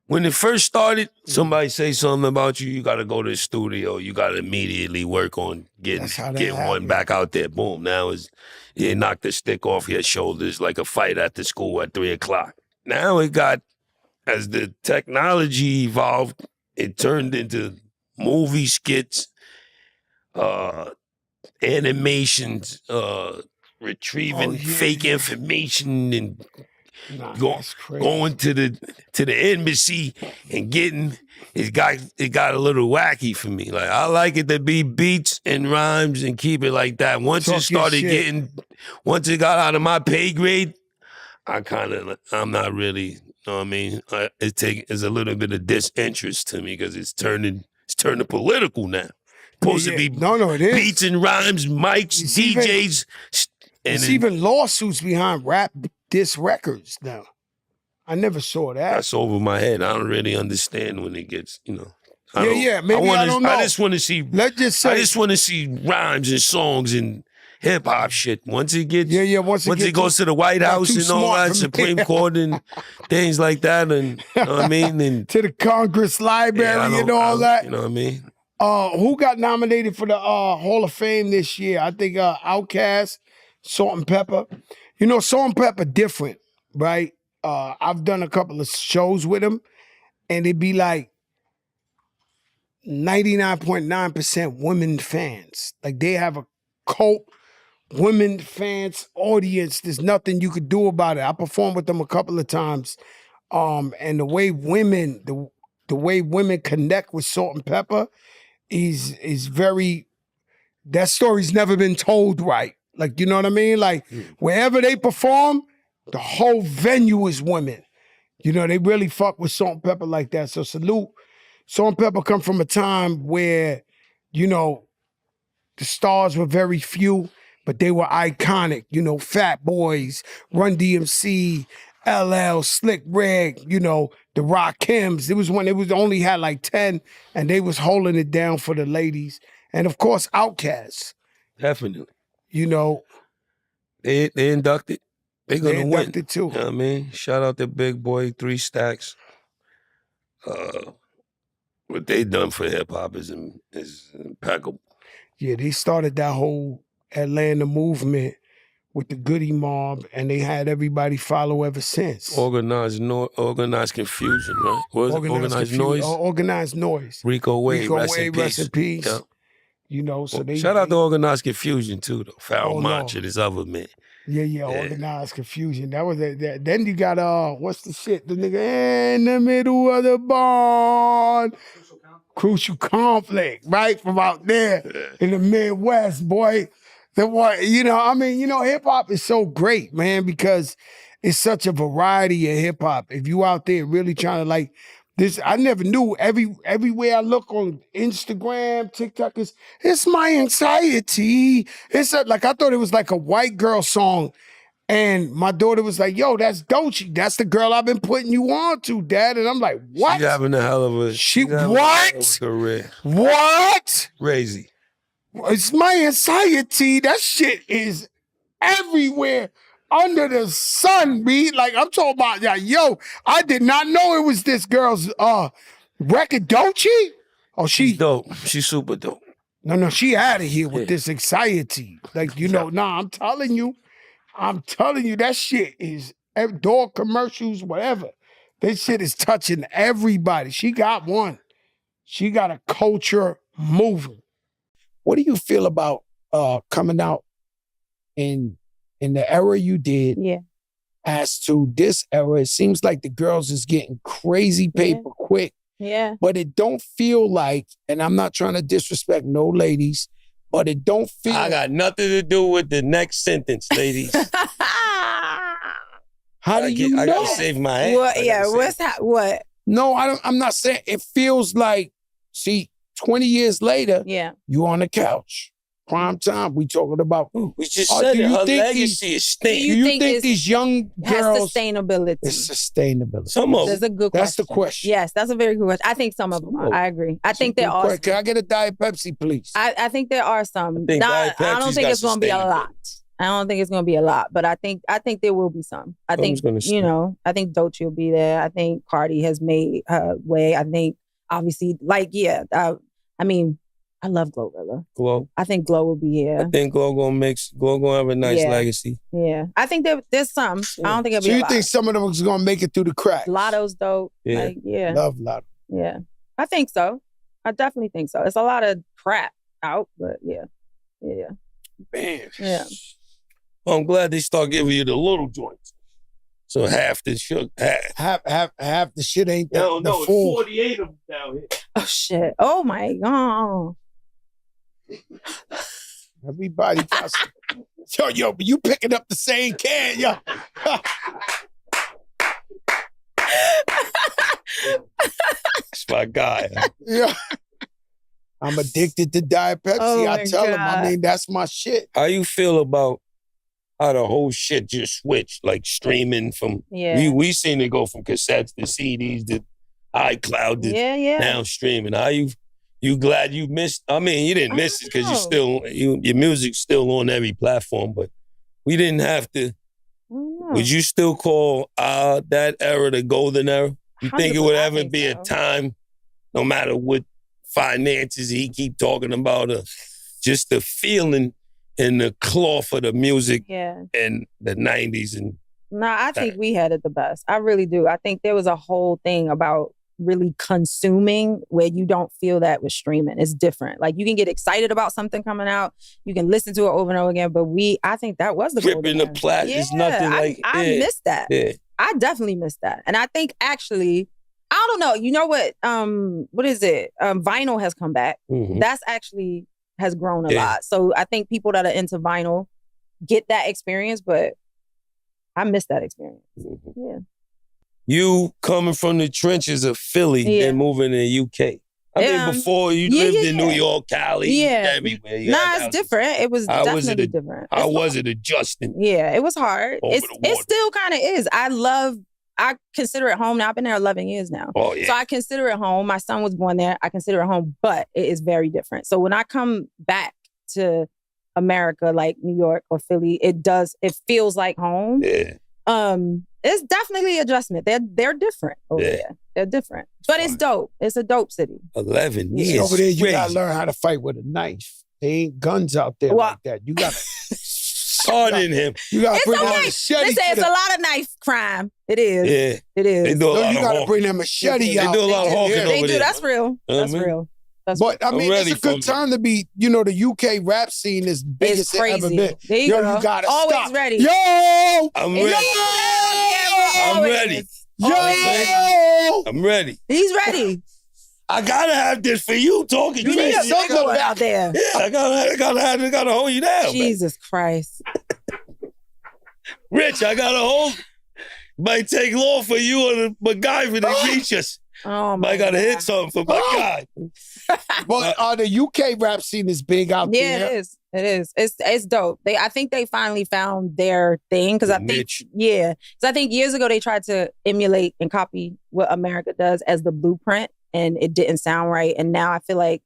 when it first started, somebody say something about you, you got to go to the studio. You got to immediately work on getting one back out there. Boom. Now you knock the stick off your shoulders like a fight at the school at 3 o'clock. Now it got, as the technology evolved, it turned into movie skits, animations, retrieving fake information and going to the embassy and getting it got a little wacky for me. Like I like it to be beats and rhymes and keep it like that. Once it got out of my pay grade, I'm not really, you know what I mean? It's a little bit of disinterest to me because it's turning political now. Supposed to be it is. Beats and rhymes, mics, DJs. There's even lawsuits behind rap diss records now. I never saw that. That's over my head. I don't really understand when it gets, you know. Maybe I don't know. I just want to see. Let's just say. I just want to see rhymes and songs and hip hop shit. Once it gets, once it goes to the White House and all that, Supreme Court and things like that, and you know what I mean, and to the Congress Library and all that. You know what I mean? Who got nominated for the Hall of Fame this year? I think Outkast, Salt and Pepper. You know, Salt and Pepper different, right? I've done a couple of shows with them, and it'd be like 99.9% women fans. Like they have a cult women fans audience. There's nothing you could do about it. I performed with them a couple of times, and the way women connect with Salt and Pepper is very. That story's never been told right. Like, you know what I mean? Like, wherever they perform, the whole venue is women. You know, they really fuck with Salt and Pepper like that. So salute. Salt and Pepper come from a time where, you know, the stars were very few, but they were iconic. You know, Fat Boys, Run DMC, LL, Slick Rick, you know, the Rakims. It was when it was only had like 10, and they was holding it down for the ladies. And of course, Outkast. Definitely. You know, they inducted. They're gonna win. Inducted too. You know what I mean? Shout out to Big Boy, 3 Stacks. What they done for hip hop is impeccable. Yeah, they started that whole Atlanta movement with the Goody Mob, and they had everybody follow ever since. Organized confusion, right? What was organized noise? Organized noise. Rico Wade, rest in peace. Yep. You know, so shout out to Organized Confusion too, though. Foul Mancha, this other man. Yeah, Organized Confusion. That was that. Then you got what's the shit? The nigga in the middle of the barn. Crucial Conflict, right? From out there in the Midwest, boy. You know, I mean, you know, hip hop is so great, man, because it's such a variety of hip hop. If you out there really trying to like this, I never knew. Everywhere I look on Instagram, TikTok, it's my anxiety. It's like I thought it was like a white girl song, and my daughter was like, "Yo, that's Doechii. That's the girl I've been putting you on to, Dad." And I'm like, "What?" She having a hell of a what? Career. What? Crazy. It's my anxiety. That shit is everywhere under the sun, B. Like, I'm talking about, yo, I did not know it was this girl's record, Doechii. Oh, she's dope. She's super dope. No, she out of here with this anxiety. Like, you know, I'm telling you, that shit is dog commercials, whatever. This shit is touching everybody. She got one. She got a culture moving. What do you feel about coming out in the era you did? Yeah. As to this era, it seems like the girls is getting crazy paper quick. Yeah. But it don't feel like, and I'm not trying to disrespect no ladies, but it don't feel. I got nothing to do with the next sentence, ladies. How do you know? I gotta save my ass. What? No, I don't. I'm not saying it feels like. See, 20 years later, you on the couch, prime time. We talking about. We just said it. Her legacy is staying. Do you think these young girls has sustainability? It's sustainability. Some of them. That's a good question. That's the question. Yes, that's a very good question. I think some of them are. I agree. I think there are. Can I get a Diet Pepsi, please? I think there are some. I don't think it's going to be a lot. I don't think it's going to be a lot, but I think there will be some. I think, I think Doechii will be there. I think Cardi has made her way. I think, obviously, I mean, I love Glorilla. Glow. I think Glow will be here. I think Glow gonna have a nice legacy. Yeah. I think there's some. I don't think it'll be a lot. So you think some of them is going to make it through the cracks? Lotto's dope. Yeah. Love Lotto. Yeah. I think so. I definitely think so. It's a lot of crap out, but yeah. Man. Yeah. Well, I'm glad they start giving you the little joints. So half the sugar, half the shit ain't that. No, 48 of them down here. Oh shit! Oh my god! Everybody got some. Yo, but you picking up the same can, yo. That's my guy. Yeah. I'm addicted to Diet Pepsi. Oh I tell him, I mean, that's my shit. How you feel about how the whole shit just switched, like streaming from, we seen it go from cassettes to CDs to iCloud to now streaming. How you glad you missed, I mean, you didn't miss it because your music's still on every platform, but we didn't have to. Would you still call that era the golden era? You think it would ever be a time, no matter what finances he keep talking about, just the feeling and the cloth of the music in the 90s? And I think we had it the best. I really do. I think there was a whole thing about really consuming where you don't feel that with streaming. It's different. Like you can get excited about something coming out. You can listen to it over and over again. But I think that was the ripping the plat is nothing like. I missed that. Yeah. I definitely missed that. And I think actually, I don't know. You know what is it? Vinyl has come back. Mm-hmm. That's actually has grown a lot. So I think people that are into vinyl get that experience, but I missed that experience. Mm-hmm. Yeah. You coming from the trenches of Philly and moving to the UK. I mean, before you lived in New York, Cali, everywhere. It's different. It was definitely different. How was it adjusting? Yeah, it was hard. It still kind of is. I consider it home now. I've been there 11 years now. Oh, yeah. So I consider it home. My son was born there. I consider it home, but it is very different. So when I come back to America, like New York or Philly, it feels like home. Yeah. It's definitely adjustment. They're different over there. They're different. But it's dope. It's a dope city. 11 years. Over there, you gotta learn how to fight with a knife. There ain't guns out there like that. You gotta harden him. You gotta bring that They machete. say it's a lot of knife crime. It is. Yeah. It is. They do a lot you of gotta hawking. bring that machete out. They do a lot of hawking over They do. there. That's real. That's real. But I mean, it's a good time to be, the UK rap scene is biggest it's ever been. There you go. You gotta always stop. ready. Yo! I'm ready. I'm ready. Yo! I'm ready. He's ready. I gotta have this for you talking You need crazy. a billboard out there. Yeah, I gotta hold you down. Jesus Christ. Rich, I gotta hold. Might take long for you or the MacGyver to reach us. Oh my I gotta hit something for my guy. But the UK rap scene is big out there. Yeah, it is. It is. It's dope. I think they finally found their thing because I think because I think years ago they tried to emulate and copy what America does as the blueprint, and it didn't sound right. And now I feel like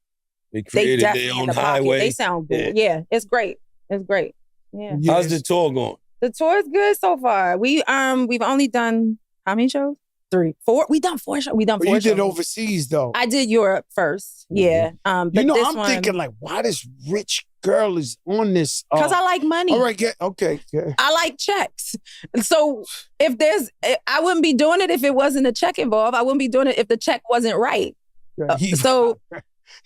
they created their own highway. They sound good. Yeah, it's great. It's great. Yeah. How's the tour going? The tour is good so far. We've only done how many shows? 3, 4. We done 4 shows. You did overseas though. I did Europe first. Yeah. But I'm thinking like, why this rich girl is on this? Because I like money. All right, okay. I like checks. So I wouldn't be doing it if it wasn't a check involved. I wouldn't be doing it if the check wasn't right. So.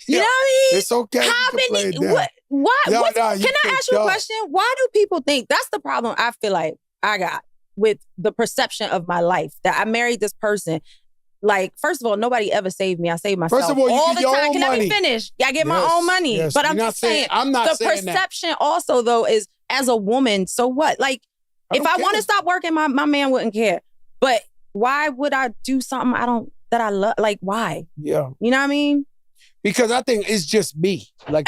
You know what I mean? It's okay. How many? What? Why? Can I ask you a question? Why do people think that's the problem? I feel like I got with the perception of my life that I married this person. like, first of all, nobody ever saved me. I saved myself First of all, you get the your time. own Can I money. be finished? Yeah, I get my own money. Yes. But I'm You're just saying, I'm not the saying that. perception also, though, is as a woman, so what? Like, if I want to stop working, my man wouldn't care. But why would I do something that I love? Like, why? Yeah. You know what I mean? Because I think it's just me. Like,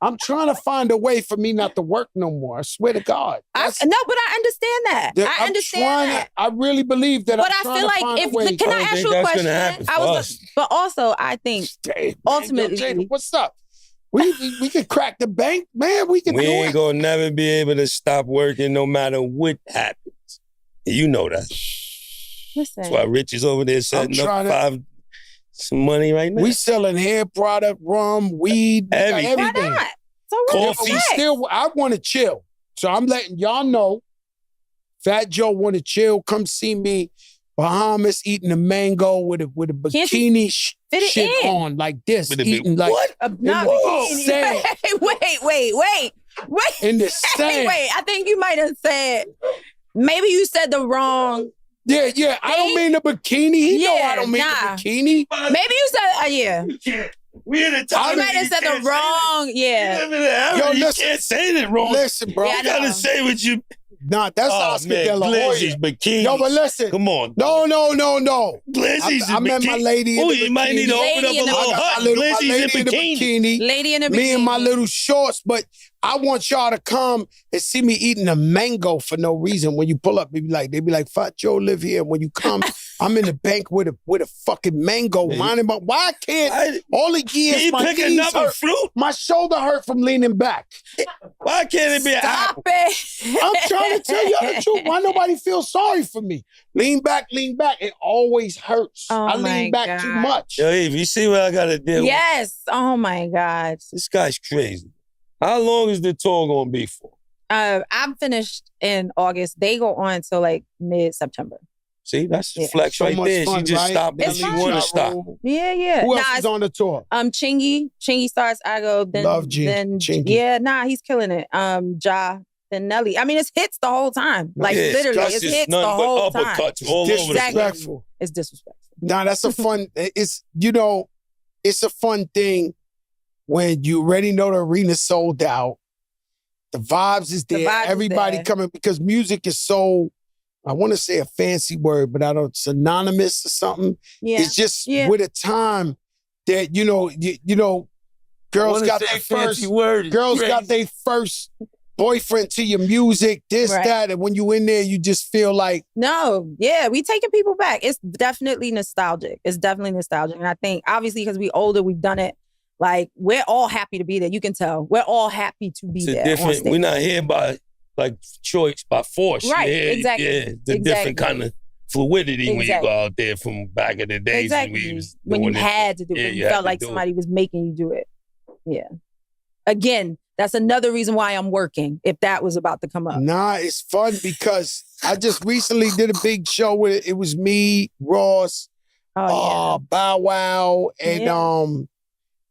I'm trying to find a way for me not to work no more. I swear to God. No, but I understand that. I understand that. I really believe that. But I feel like can I ask you a question? But also, I think ultimately, Jada, what's up? We can crack the bank, man. We ain't gonna never be able to stop working no matter what happens. You know that. Listen. That's why Rich is over there setting up some money right now. We selling hair product, rum, weed, everything. Why not? So coffee. I want to chill. So I'm letting y'all know. Fat Joe want to chill. Come see me. Bahamas eating a mango with a bikini shit on like this. Eating like what? Not bikini. Wait. In the sand. Wait. I think you might have said. Maybe you said the wrong. Yeah. I don't mean the bikini. He know I don't mean the bikini. Maybe you said, yeah. We in a time. You might have said the wrong. Yeah. Yo, you can't say that wrong. Listen, bro. You gotta say what you. Nah, that's Oscar De La Hoya. Bikini. Yo, but listen. Come on. No. Glizzy's I met my lady in the bikini. You might need to open up a little hut. Glizzy's in bikini. Lady in a bikini. Me and my little shorts, but I want y'all to come and see me eating a mango for no reason. When you pull up, they be like, Fat Joe live here. And when you come, I'm in the bank with a fucking mango. Why can't all the years my picking knees hurt? Fruit? My shoulder hurt from leaning back. Why can't it be an apple? I'm trying to tell y'all the truth. Why nobody feels sorry for me? Lean back. It always hurts. I lean back too much. Yo, Eve, you see what I got to deal with? Yes. Oh, my God. This guy's crazy. How long is the tour going to be for? I'm finished in August. They go on until like mid-September. See, that's the flex right there. Fun, she just stopped because she want to stop. Yeah. Who else is on the tour? Chingy. Chingy starts, I go. Then, Love Chingy. Yeah, he's killing it. Ja, then Nelly. I mean, it's hits the whole time. Like, literally, it's hits the whole time. All disrespectful. It's disrespectful. Nah, that's a fun, it's a fun thing when you already know the arena's sold out. The vibes is there. Everybody coming because music is so, I want to say a fancy word, but it's synonymous or something. Yeah. It's just with a time that, girls got their first boyfriend to your music, that, and when you in there, you just feel like... we taking people back. It's definitely nostalgic. And I think, obviously, because we older, we've done it. Like, we're all happy to be there. You can tell. We're all happy to be there. We're not here by, choice, by force. Right, exactly. Yeah, the different kind of fluidity when you go out there from back in the days when you had to do it. You felt like somebody was making you do it. Yeah. Again, that's another reason why I'm working, if that was about to come up. Nah, it's fun because I just recently did a big show with it. It was me, Ross, Bow Wow,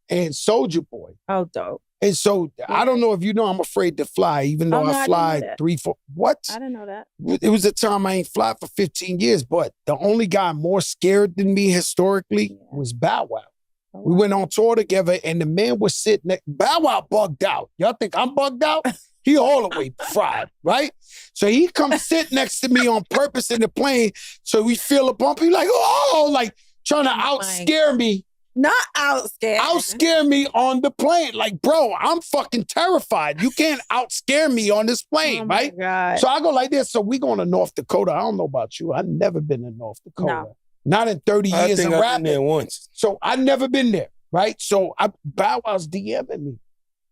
and Soulja Boy. Oh, dope. And so, I don't know if you know, I'm afraid to fly, even though I fly 3, 4. What? I didn't know that. It was a time I ain't fly for 15 years, but the only guy more scared than me historically was Bow Wow. Oh, wow. We went on tour together, and the man was sitting there. Bow Wow bugged out. Y'all think I'm bugged out? He all the way fried, right? So he comes sit next to me on purpose in the plane, so we feel a bump. He like, trying to out-scare me. Not out-scare. Out-scare me on the plane. Like, bro, I'm fucking terrified. You can't out-scare me on this plane, right? God. So I go like this. So we going to North Dakota. I don't know about you. I've never been in North Dakota. No. Not in 30 years of rapping. I've been there once. So I've never been there, right? So Bow Wow's DMing me.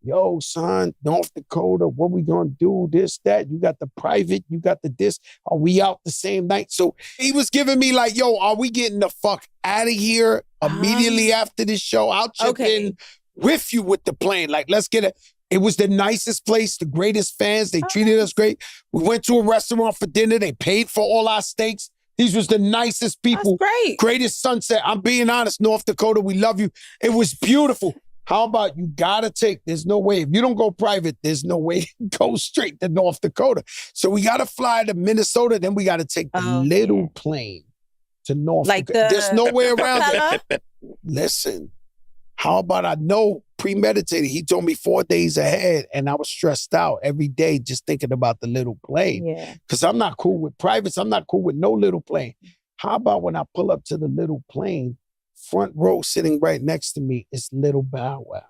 Yo, son, North Dakota, what we gonna do? This, that. You got the private, you got the this. Are we out the same night? So he was giving me like, yo, are we getting the fuck out of here immediately after this show? I'll chip in with you with the plane. Like, let's get it. It was the nicest place, the greatest fans. They treated us great. We went to a restaurant for dinner. They paid for all our steaks. These was the nicest people. That's great. Greatest sunset. I'm being honest, North Dakota, we love you. It was beautiful. How about you gotta there's no way. If you don't go private, there's no way to go straight to North Dakota. So we gotta fly to Minnesota, then we gotta take the little plane to North Like Dakota. There's no way around Propeller? it. Listen, how about I know premeditated? He told me 4 days ahead, and I was stressed out every day just thinking about the little plane. Yeah. Because I'm not cool with privates. I'm not cool with no little plane. How about when I pull up to the little plane, front row sitting right next to me is Little Bow Wow.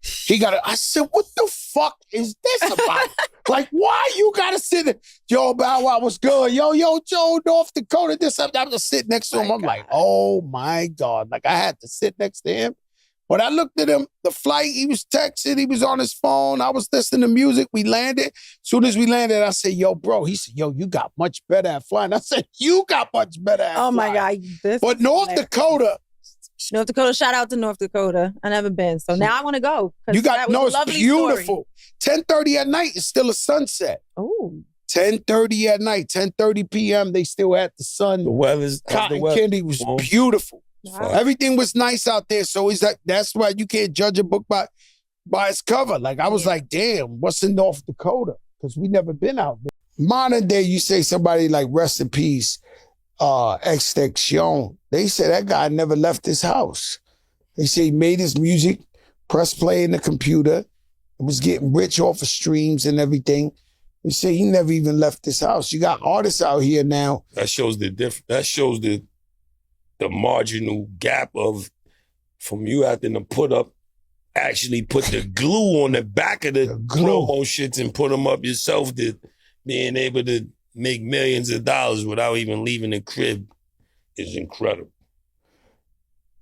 He got it. I said, what the fuck is this about? Like, why you gotta sit there? Yo, Bow Wow was good. Yo, Joe, North Dakota, this, I'm just sitting next to him. I'm like, oh my God. Like, I had to sit next to him. But I looked at him, the flight, he was texting, he was on his phone. I was listening to music. We landed. As soon as we landed, I said, yo, bro. He said, yo, you got much better at flying. I said, you got much better at flying. Oh my God. But North Dakota. North Dakota, shout out to North Dakota. I never been. So now I want to go. You got, no, it's beautiful. Story. 10:30 at night, it's still a sunset. Oh. 10:30 at night, 10:30 p.m., they still had the sun. The weather's Cotton candy was beautiful. Wow. Everything was nice out there. So he's like, that's why you can't judge a book by its cover. Like, I was like, damn, what's in North Dakota? Because we never been out there. Modern day, you say somebody like rest in peace, Extinction. They say that guy never left his house. They say he made his music, pressed play in the computer, and was getting rich off of streams and everything. They say he never even left his house. You got artists out here now. That shows the marginal gap of from you having to actually put the glue on the back of the promo shits and put them up yourself, to being able to make millions of dollars without even leaving the crib is incredible.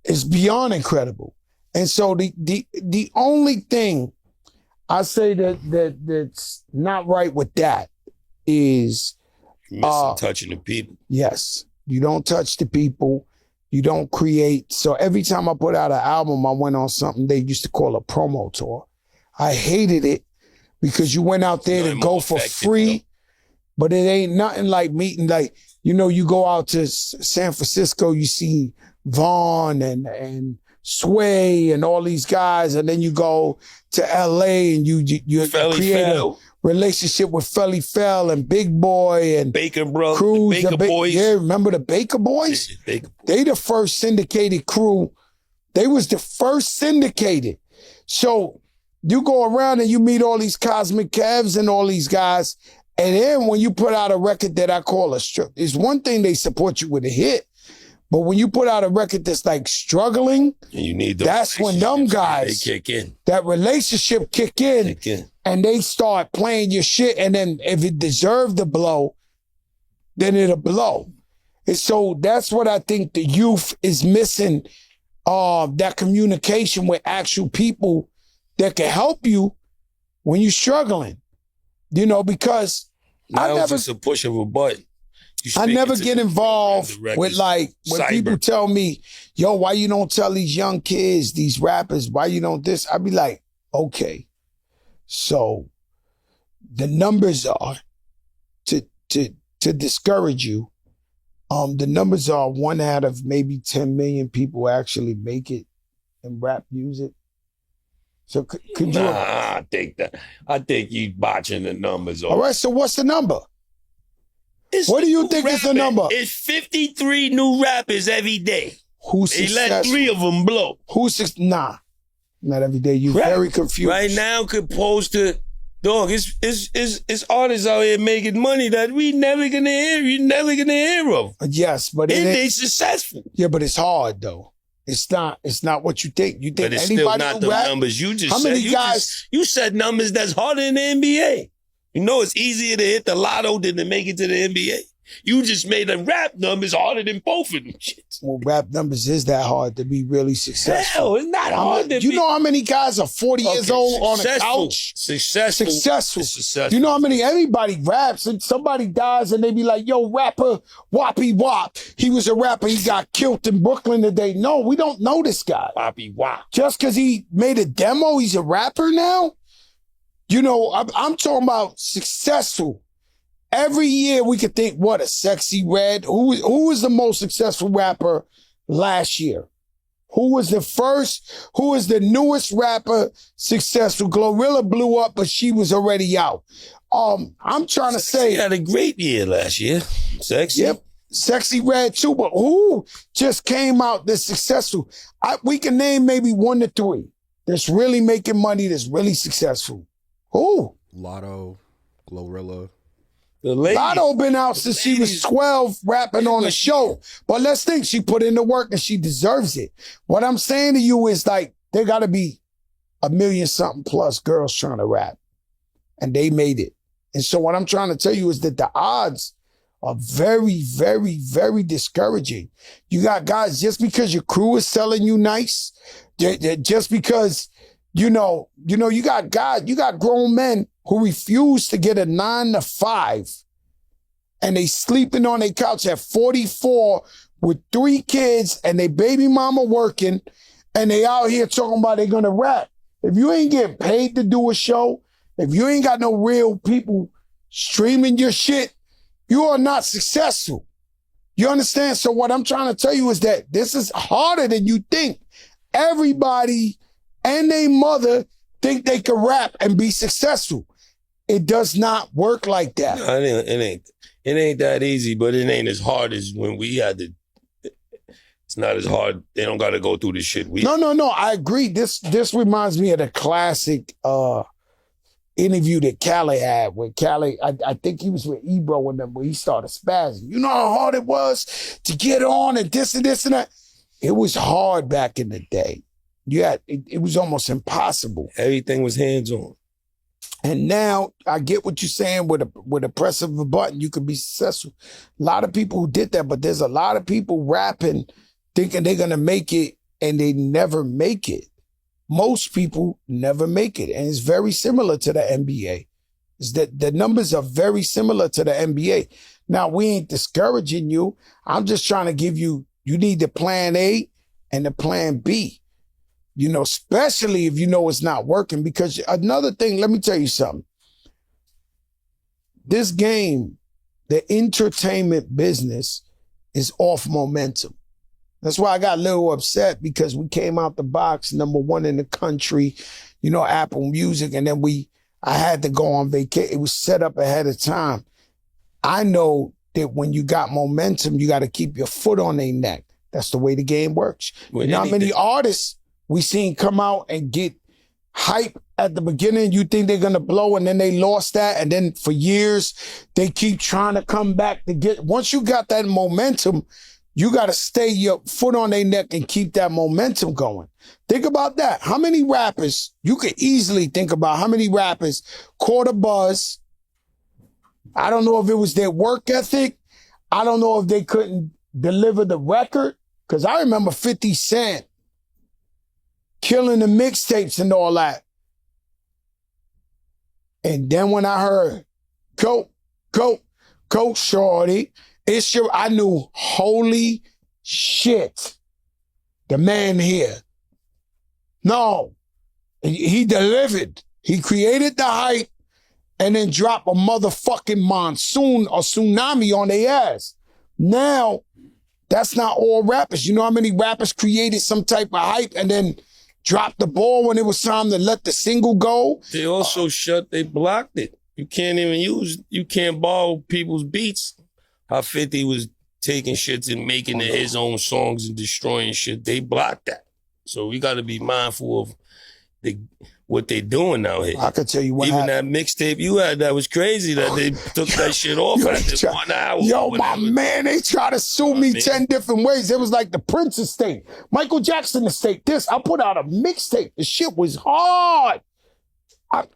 It's beyond incredible. And so the only thing I say that's not right with that is touching the people. Yes. You don't touch the people. You don't create. So every time I put out an album, I went on something they used to call a promo tour. I hated it because you went out there to go for free, but it ain't nothing like meeting, like, you know, you go out to San Francisco, you see Vaughn and Sway and all these guys, and then you go to LA and you create a relationship with Felly Fell and Big Boy and Baker Bros, Cruz, Baker Boys. Yeah, remember the Baker Boys? They the first syndicated crew. They was the first syndicated. So you go around and you meet all these Cosmic Cavs and all these guys, and then when you put out a record that I call a strip, it's one thing they support you with a hit, but when you put out a record that's like struggling, and you need that's when them guys, they kick in. That relationship kick in, and they start playing your shit, and then if it deserved to blow, then it'll blow. And so that's what I think the youth is missing, that communication with actual people that can help you when you're struggling. You know, because just a push of a button. I never get involved with, like, when people tell me, yo, why you don't tell these young kids, these rappers, why you don't this? I be like, okay, so the numbers are, to discourage you, the numbers are 1 out of maybe 10 million people actually make it in rap music. So could you? I think you botching the numbers. All right, so what's the number? What do you think is the number? It's 53 new rappers every day. They let 3 of them blow. Nah, not every day. You're very confused. Right now, composed to, dog, it's artists out here making money that we never gonna hear. You're never gonna hear of. Yes, but they successful. Yeah, but it's hard though. It's not what you think. You think but it's anybody still not who the rap, numbers you just how said. many guys? You said numbers that's harder than the NBA. You know it's easier to hit the lotto than to make it to the NBA. You just made the rap numbers harder than both of them shits. Well, rap numbers is that hard to be really successful. Hell, it's not hard to be. You know how many guys are 40 years old on a couch? Successful. You know how many, everybody raps and somebody dies and they be like, yo, rapper Whoppy Wop. He was a rapper. He got killed in Brooklyn today. No, we don't know this guy. Whoppy Wop. Just because he made a demo, he's a rapper now? You know, I'm talking about successful. Every year we could think, what, a Sexy Red? Who was the most successful rapper last year? Who was the newest rapper successful? Glorilla blew up, but she was already out. I'm trying to say. She had a great year last year. Sexy. Yep. Sexy Red too, but who just came out that's successful? We can name maybe 1 to 3 that's really making money, that's really successful. Who? Lotto, Glorilla. Lotto been out since she was 12 rapping on a show. But let's think, she put in the work and she deserves it. What I'm saying to you is like, there gotta be 1 million something plus girls trying to rap. And they made it. And so what I'm trying to tell you is that the odds are very, very, very discouraging. You got guys, just because your crew is selling you nice, just because, you got guys, you got grown men who refuse to get a 9 to 5 and they sleeping on their couch at 44 with 3 kids and they baby mama working and they out here talking about they're gonna rap. If you ain't getting paid to do a show, if you ain't got no real people streaming your shit, you are not successful. You understand? So what I'm trying to tell you is that this is harder than you think. Everybody and their mother think they can rap and be successful. It does not work like that. No, it ain't that easy, but it ain't as hard as when we had to. It's not as hard. They don't got to go through the shit. No. I agree. This reminds me of the classic interview that Callie had with Callie. I think he was with Ebro when he started spazzing. You know how hard it was to get on and this and that? It was hard back in the day. It was almost impossible. Everything was hands-on. And now I get what you're saying with a press of a button, you could be successful. A lot of people who did that, but there's a lot of people rapping thinking they're going to make it and they never make it. Most people never make it. And it's very similar to the NBA. Is that the numbers are very similar to the NBA. Now, we ain't discouraging you. I'm just trying to give you need the plan A and the plan B. Especially if you know it's not working. Because another thing, let me tell you something. This game, the entertainment business, is off momentum. That's why I got a little upset, because we came out the box #1 in the country, Apple Music, and then I had to go on vacation. It was set up ahead of time. I know that when you got momentum, you got to keep your foot on their neck. That's the way the game works. You know how many artists we seen come out and get hype at the beginning? You think they're going to blow, and then they lost that. And then for years, they keep trying to come back to get. Once you got that momentum, you got to stay your foot on their neck and keep that momentum going. Think about that. How many rappers, you could easily think about how many rappers caught a buzz. I don't know if it was their work ethic. I don't know if they couldn't deliver the record. Because I remember 50 Cent killing the mixtapes and all that. And then when I heard, go, shorty, I knew, holy shit, the man here. No, he delivered. He created the hype and then dropped a motherfucking monsoon or tsunami on their ass. Now, that's not all rappers. You know how many rappers created some type of hype and then dropped the ball when it was time to let the single go? They also they blocked it. You can't borrow people's beats. How 50 was taking shits and making his own songs and destroying shit. They blocked that. So we got to be mindful of what they doing out here. I can tell you what Even happened. that mixtape you had, that was crazy that they took that shit off after 1 hour. Yo, my man, they try to sue me 10 different ways. It was like the Prince estate, Michael Jackson estate. I put out a mixtape. The shit was hard. I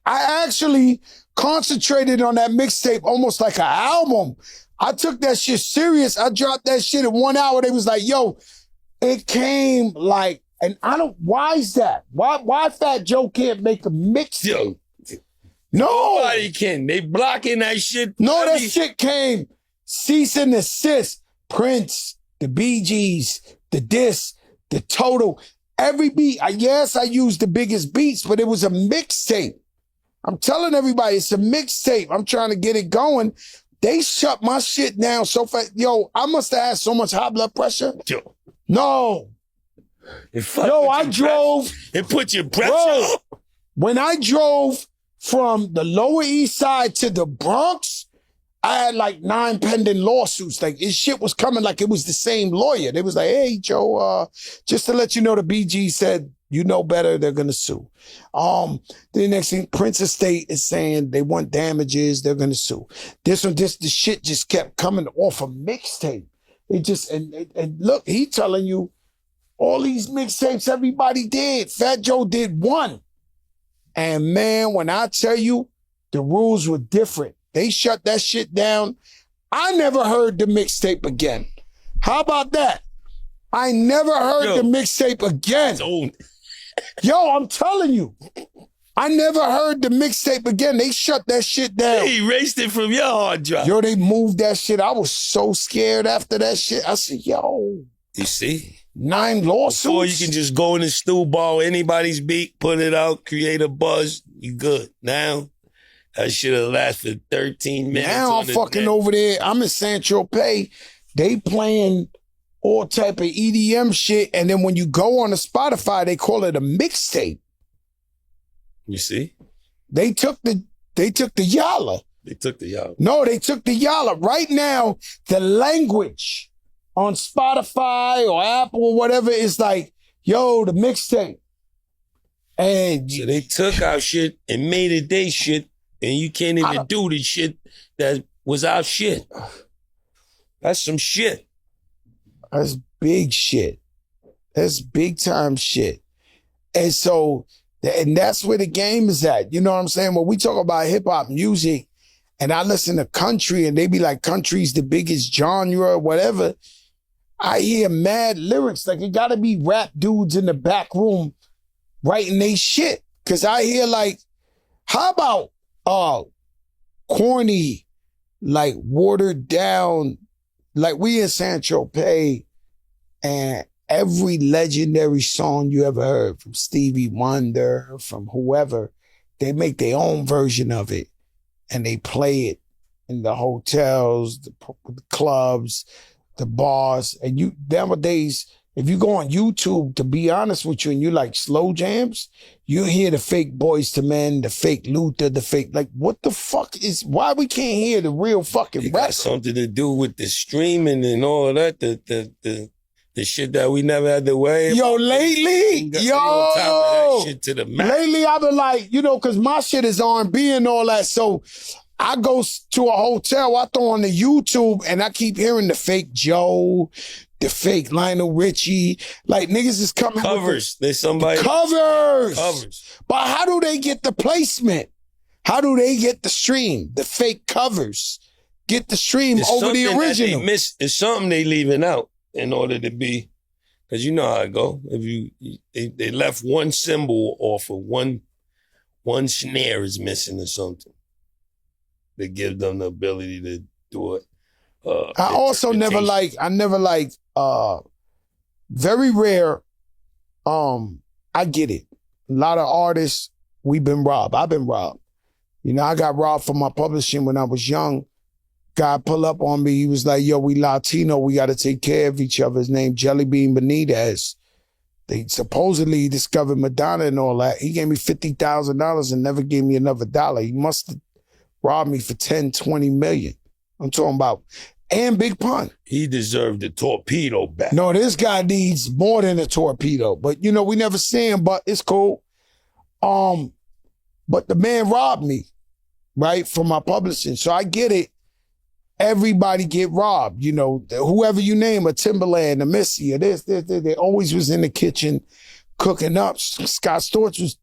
actually concentrated on that mixtape almost like an album. I took that shit serious. I dropped that shit in 1 hour. They was like, yo, it came like, and why is that? Why Fat Joe can't make a mixtape? No. Nobody can. They blocking that shit. No, that shit came cease and desist. Prince, the Bee Gees, the Diss, the Total, every beat. Yes, I used the biggest beats, but it was a mixtape. I'm telling everybody, it's a mixtape. I'm trying to get it going. They shut my shit down so fast. Yo, I must have had so much high blood pressure. Yo. No. I drove. It put your pressure up. When I drove from the Lower East Side to the Bronx, I had like 9 pending lawsuits. Like his shit was coming like it was the same lawyer. They was like, hey, Joe, just to let you know, the BG said, you know better, they're gonna sue. The next thing, Prince Estate is saying they want damages, they're gonna sue. The shit just kept coming off a mixtape. It just, and look, he telling you, all these mixtapes everybody did. Fat Joe did one. And man, when I tell you, the rules were different. They shut that shit down. I never heard the mixtape again. How about that? I never heard the mixtape again. Yo, I'm telling you. I never heard the mixtape again. They shut that shit down. They erased it from your hard drive. Yo, they moved that shit. I was so scared after that shit. I said, yo. You see? 9 lawsuits. Or you can just go in the stew, borrow anybody's beat, put it out, create a buzz. You good. Now, that should have lasted 13 minutes. Now I'm fucking over there. I'm in Saint-Tropez. They playing all type of EDM shit. And then when you go on the Spotify, they call it a mixtape. You see? They took the Yalla. They took the Yalla. No, they took the Yalla. Right now, the language on Spotify or Apple or whatever is like, yo, the mixtape. And so they took our shit and made it their shit, and you can't even do the shit that was our shit. That's some shit. That's big shit. That's big time shit. And so, and that's where the game is at. You know what I'm saying? When we talk about hip hop music and I listen to country and they be like, country's the biggest genre or whatever, I hear mad lyrics. Like it gotta be rap dudes in the back room writing they shit. Cause I hear like, how about corny, like watered down, like we in Saint-Tropez and every legendary song you ever heard from Stevie Wonder, from whoever, they make their own version of it and they play it in the hotels, the clubs, the bars. And you nowadays, if you go on YouTube, to be honest with you, and you like slow jams, you hear the fake Boys to Men, the fake Luther, the fake, like, what the fuck is, why we can't hear the real fucking rap? Got something to do with the streaming and all that, the shit that we never had to worry about. Yo, lately, shit to the max. Lately I've been like, you know, cause my shit is R&B and all that, so I go to a hotel, I throw on the YouTube, and I keep hearing the fake Joe, the fake Lionel Richie. Like, niggas is coming covers. There's somebody. Covers. But how do they get the placement? How do they get the stream? The fake covers get the stream over the original. It's something they leaving out in order to be, because you know how it go. If they left one symbol off of one snare is missing or something. They give them the ability to do it. I also never like, very rare, I get it. A lot of artists, we've been robbed. I've been robbed. You know, I got robbed from my publishing when I was young. Guy pull up on me, he was like, yo, we Latino, we gotta take care of each other. His name Jellybean Benitez. They supposedly discovered Madonna and all that. He gave me $50,000 and never gave me another dollar. He must have robbed me for 10, 20 million. I'm talking about, and Big Pun. He deserved a torpedo back. No, this guy needs more than a torpedo. But, you know, we never see him, but it's cool. But the man robbed me, right, from my publishing. So I get it. Everybody get robbed. You know, whoever you name, a Timberland, a Missy, or this, they always was in the kitchen cooking up. Scott Storch was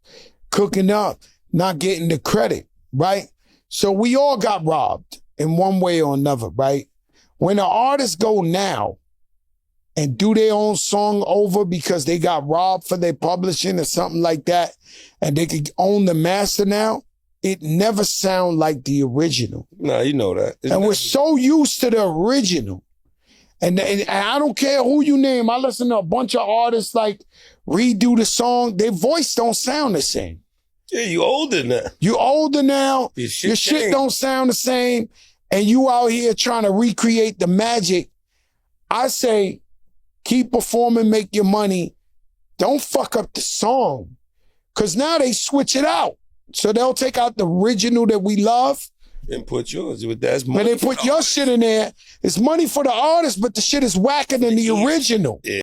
cooking up, not getting the credit, right? So we all got robbed in one way or another, right? When the artists go now and do their own song over because they got robbed for their publishing or something like that, and they could own the master now, it never sound like the original. Nah, you know that. And we're so used to the original. And I don't care who you name. I listen to a bunch of artists like redo the song. Their voice don't sound the same. Yeah, you older now. You older now. Your shit don't sound the same. And you out here trying to recreate the magic. I say, keep performing, make your money. Don't fuck up the song. Because now they switch it out. So they'll take out the original that we love, And put yours. That's money. When they put your shit in there, it's money for the artist, but the shit is whacker than the original. Yeah.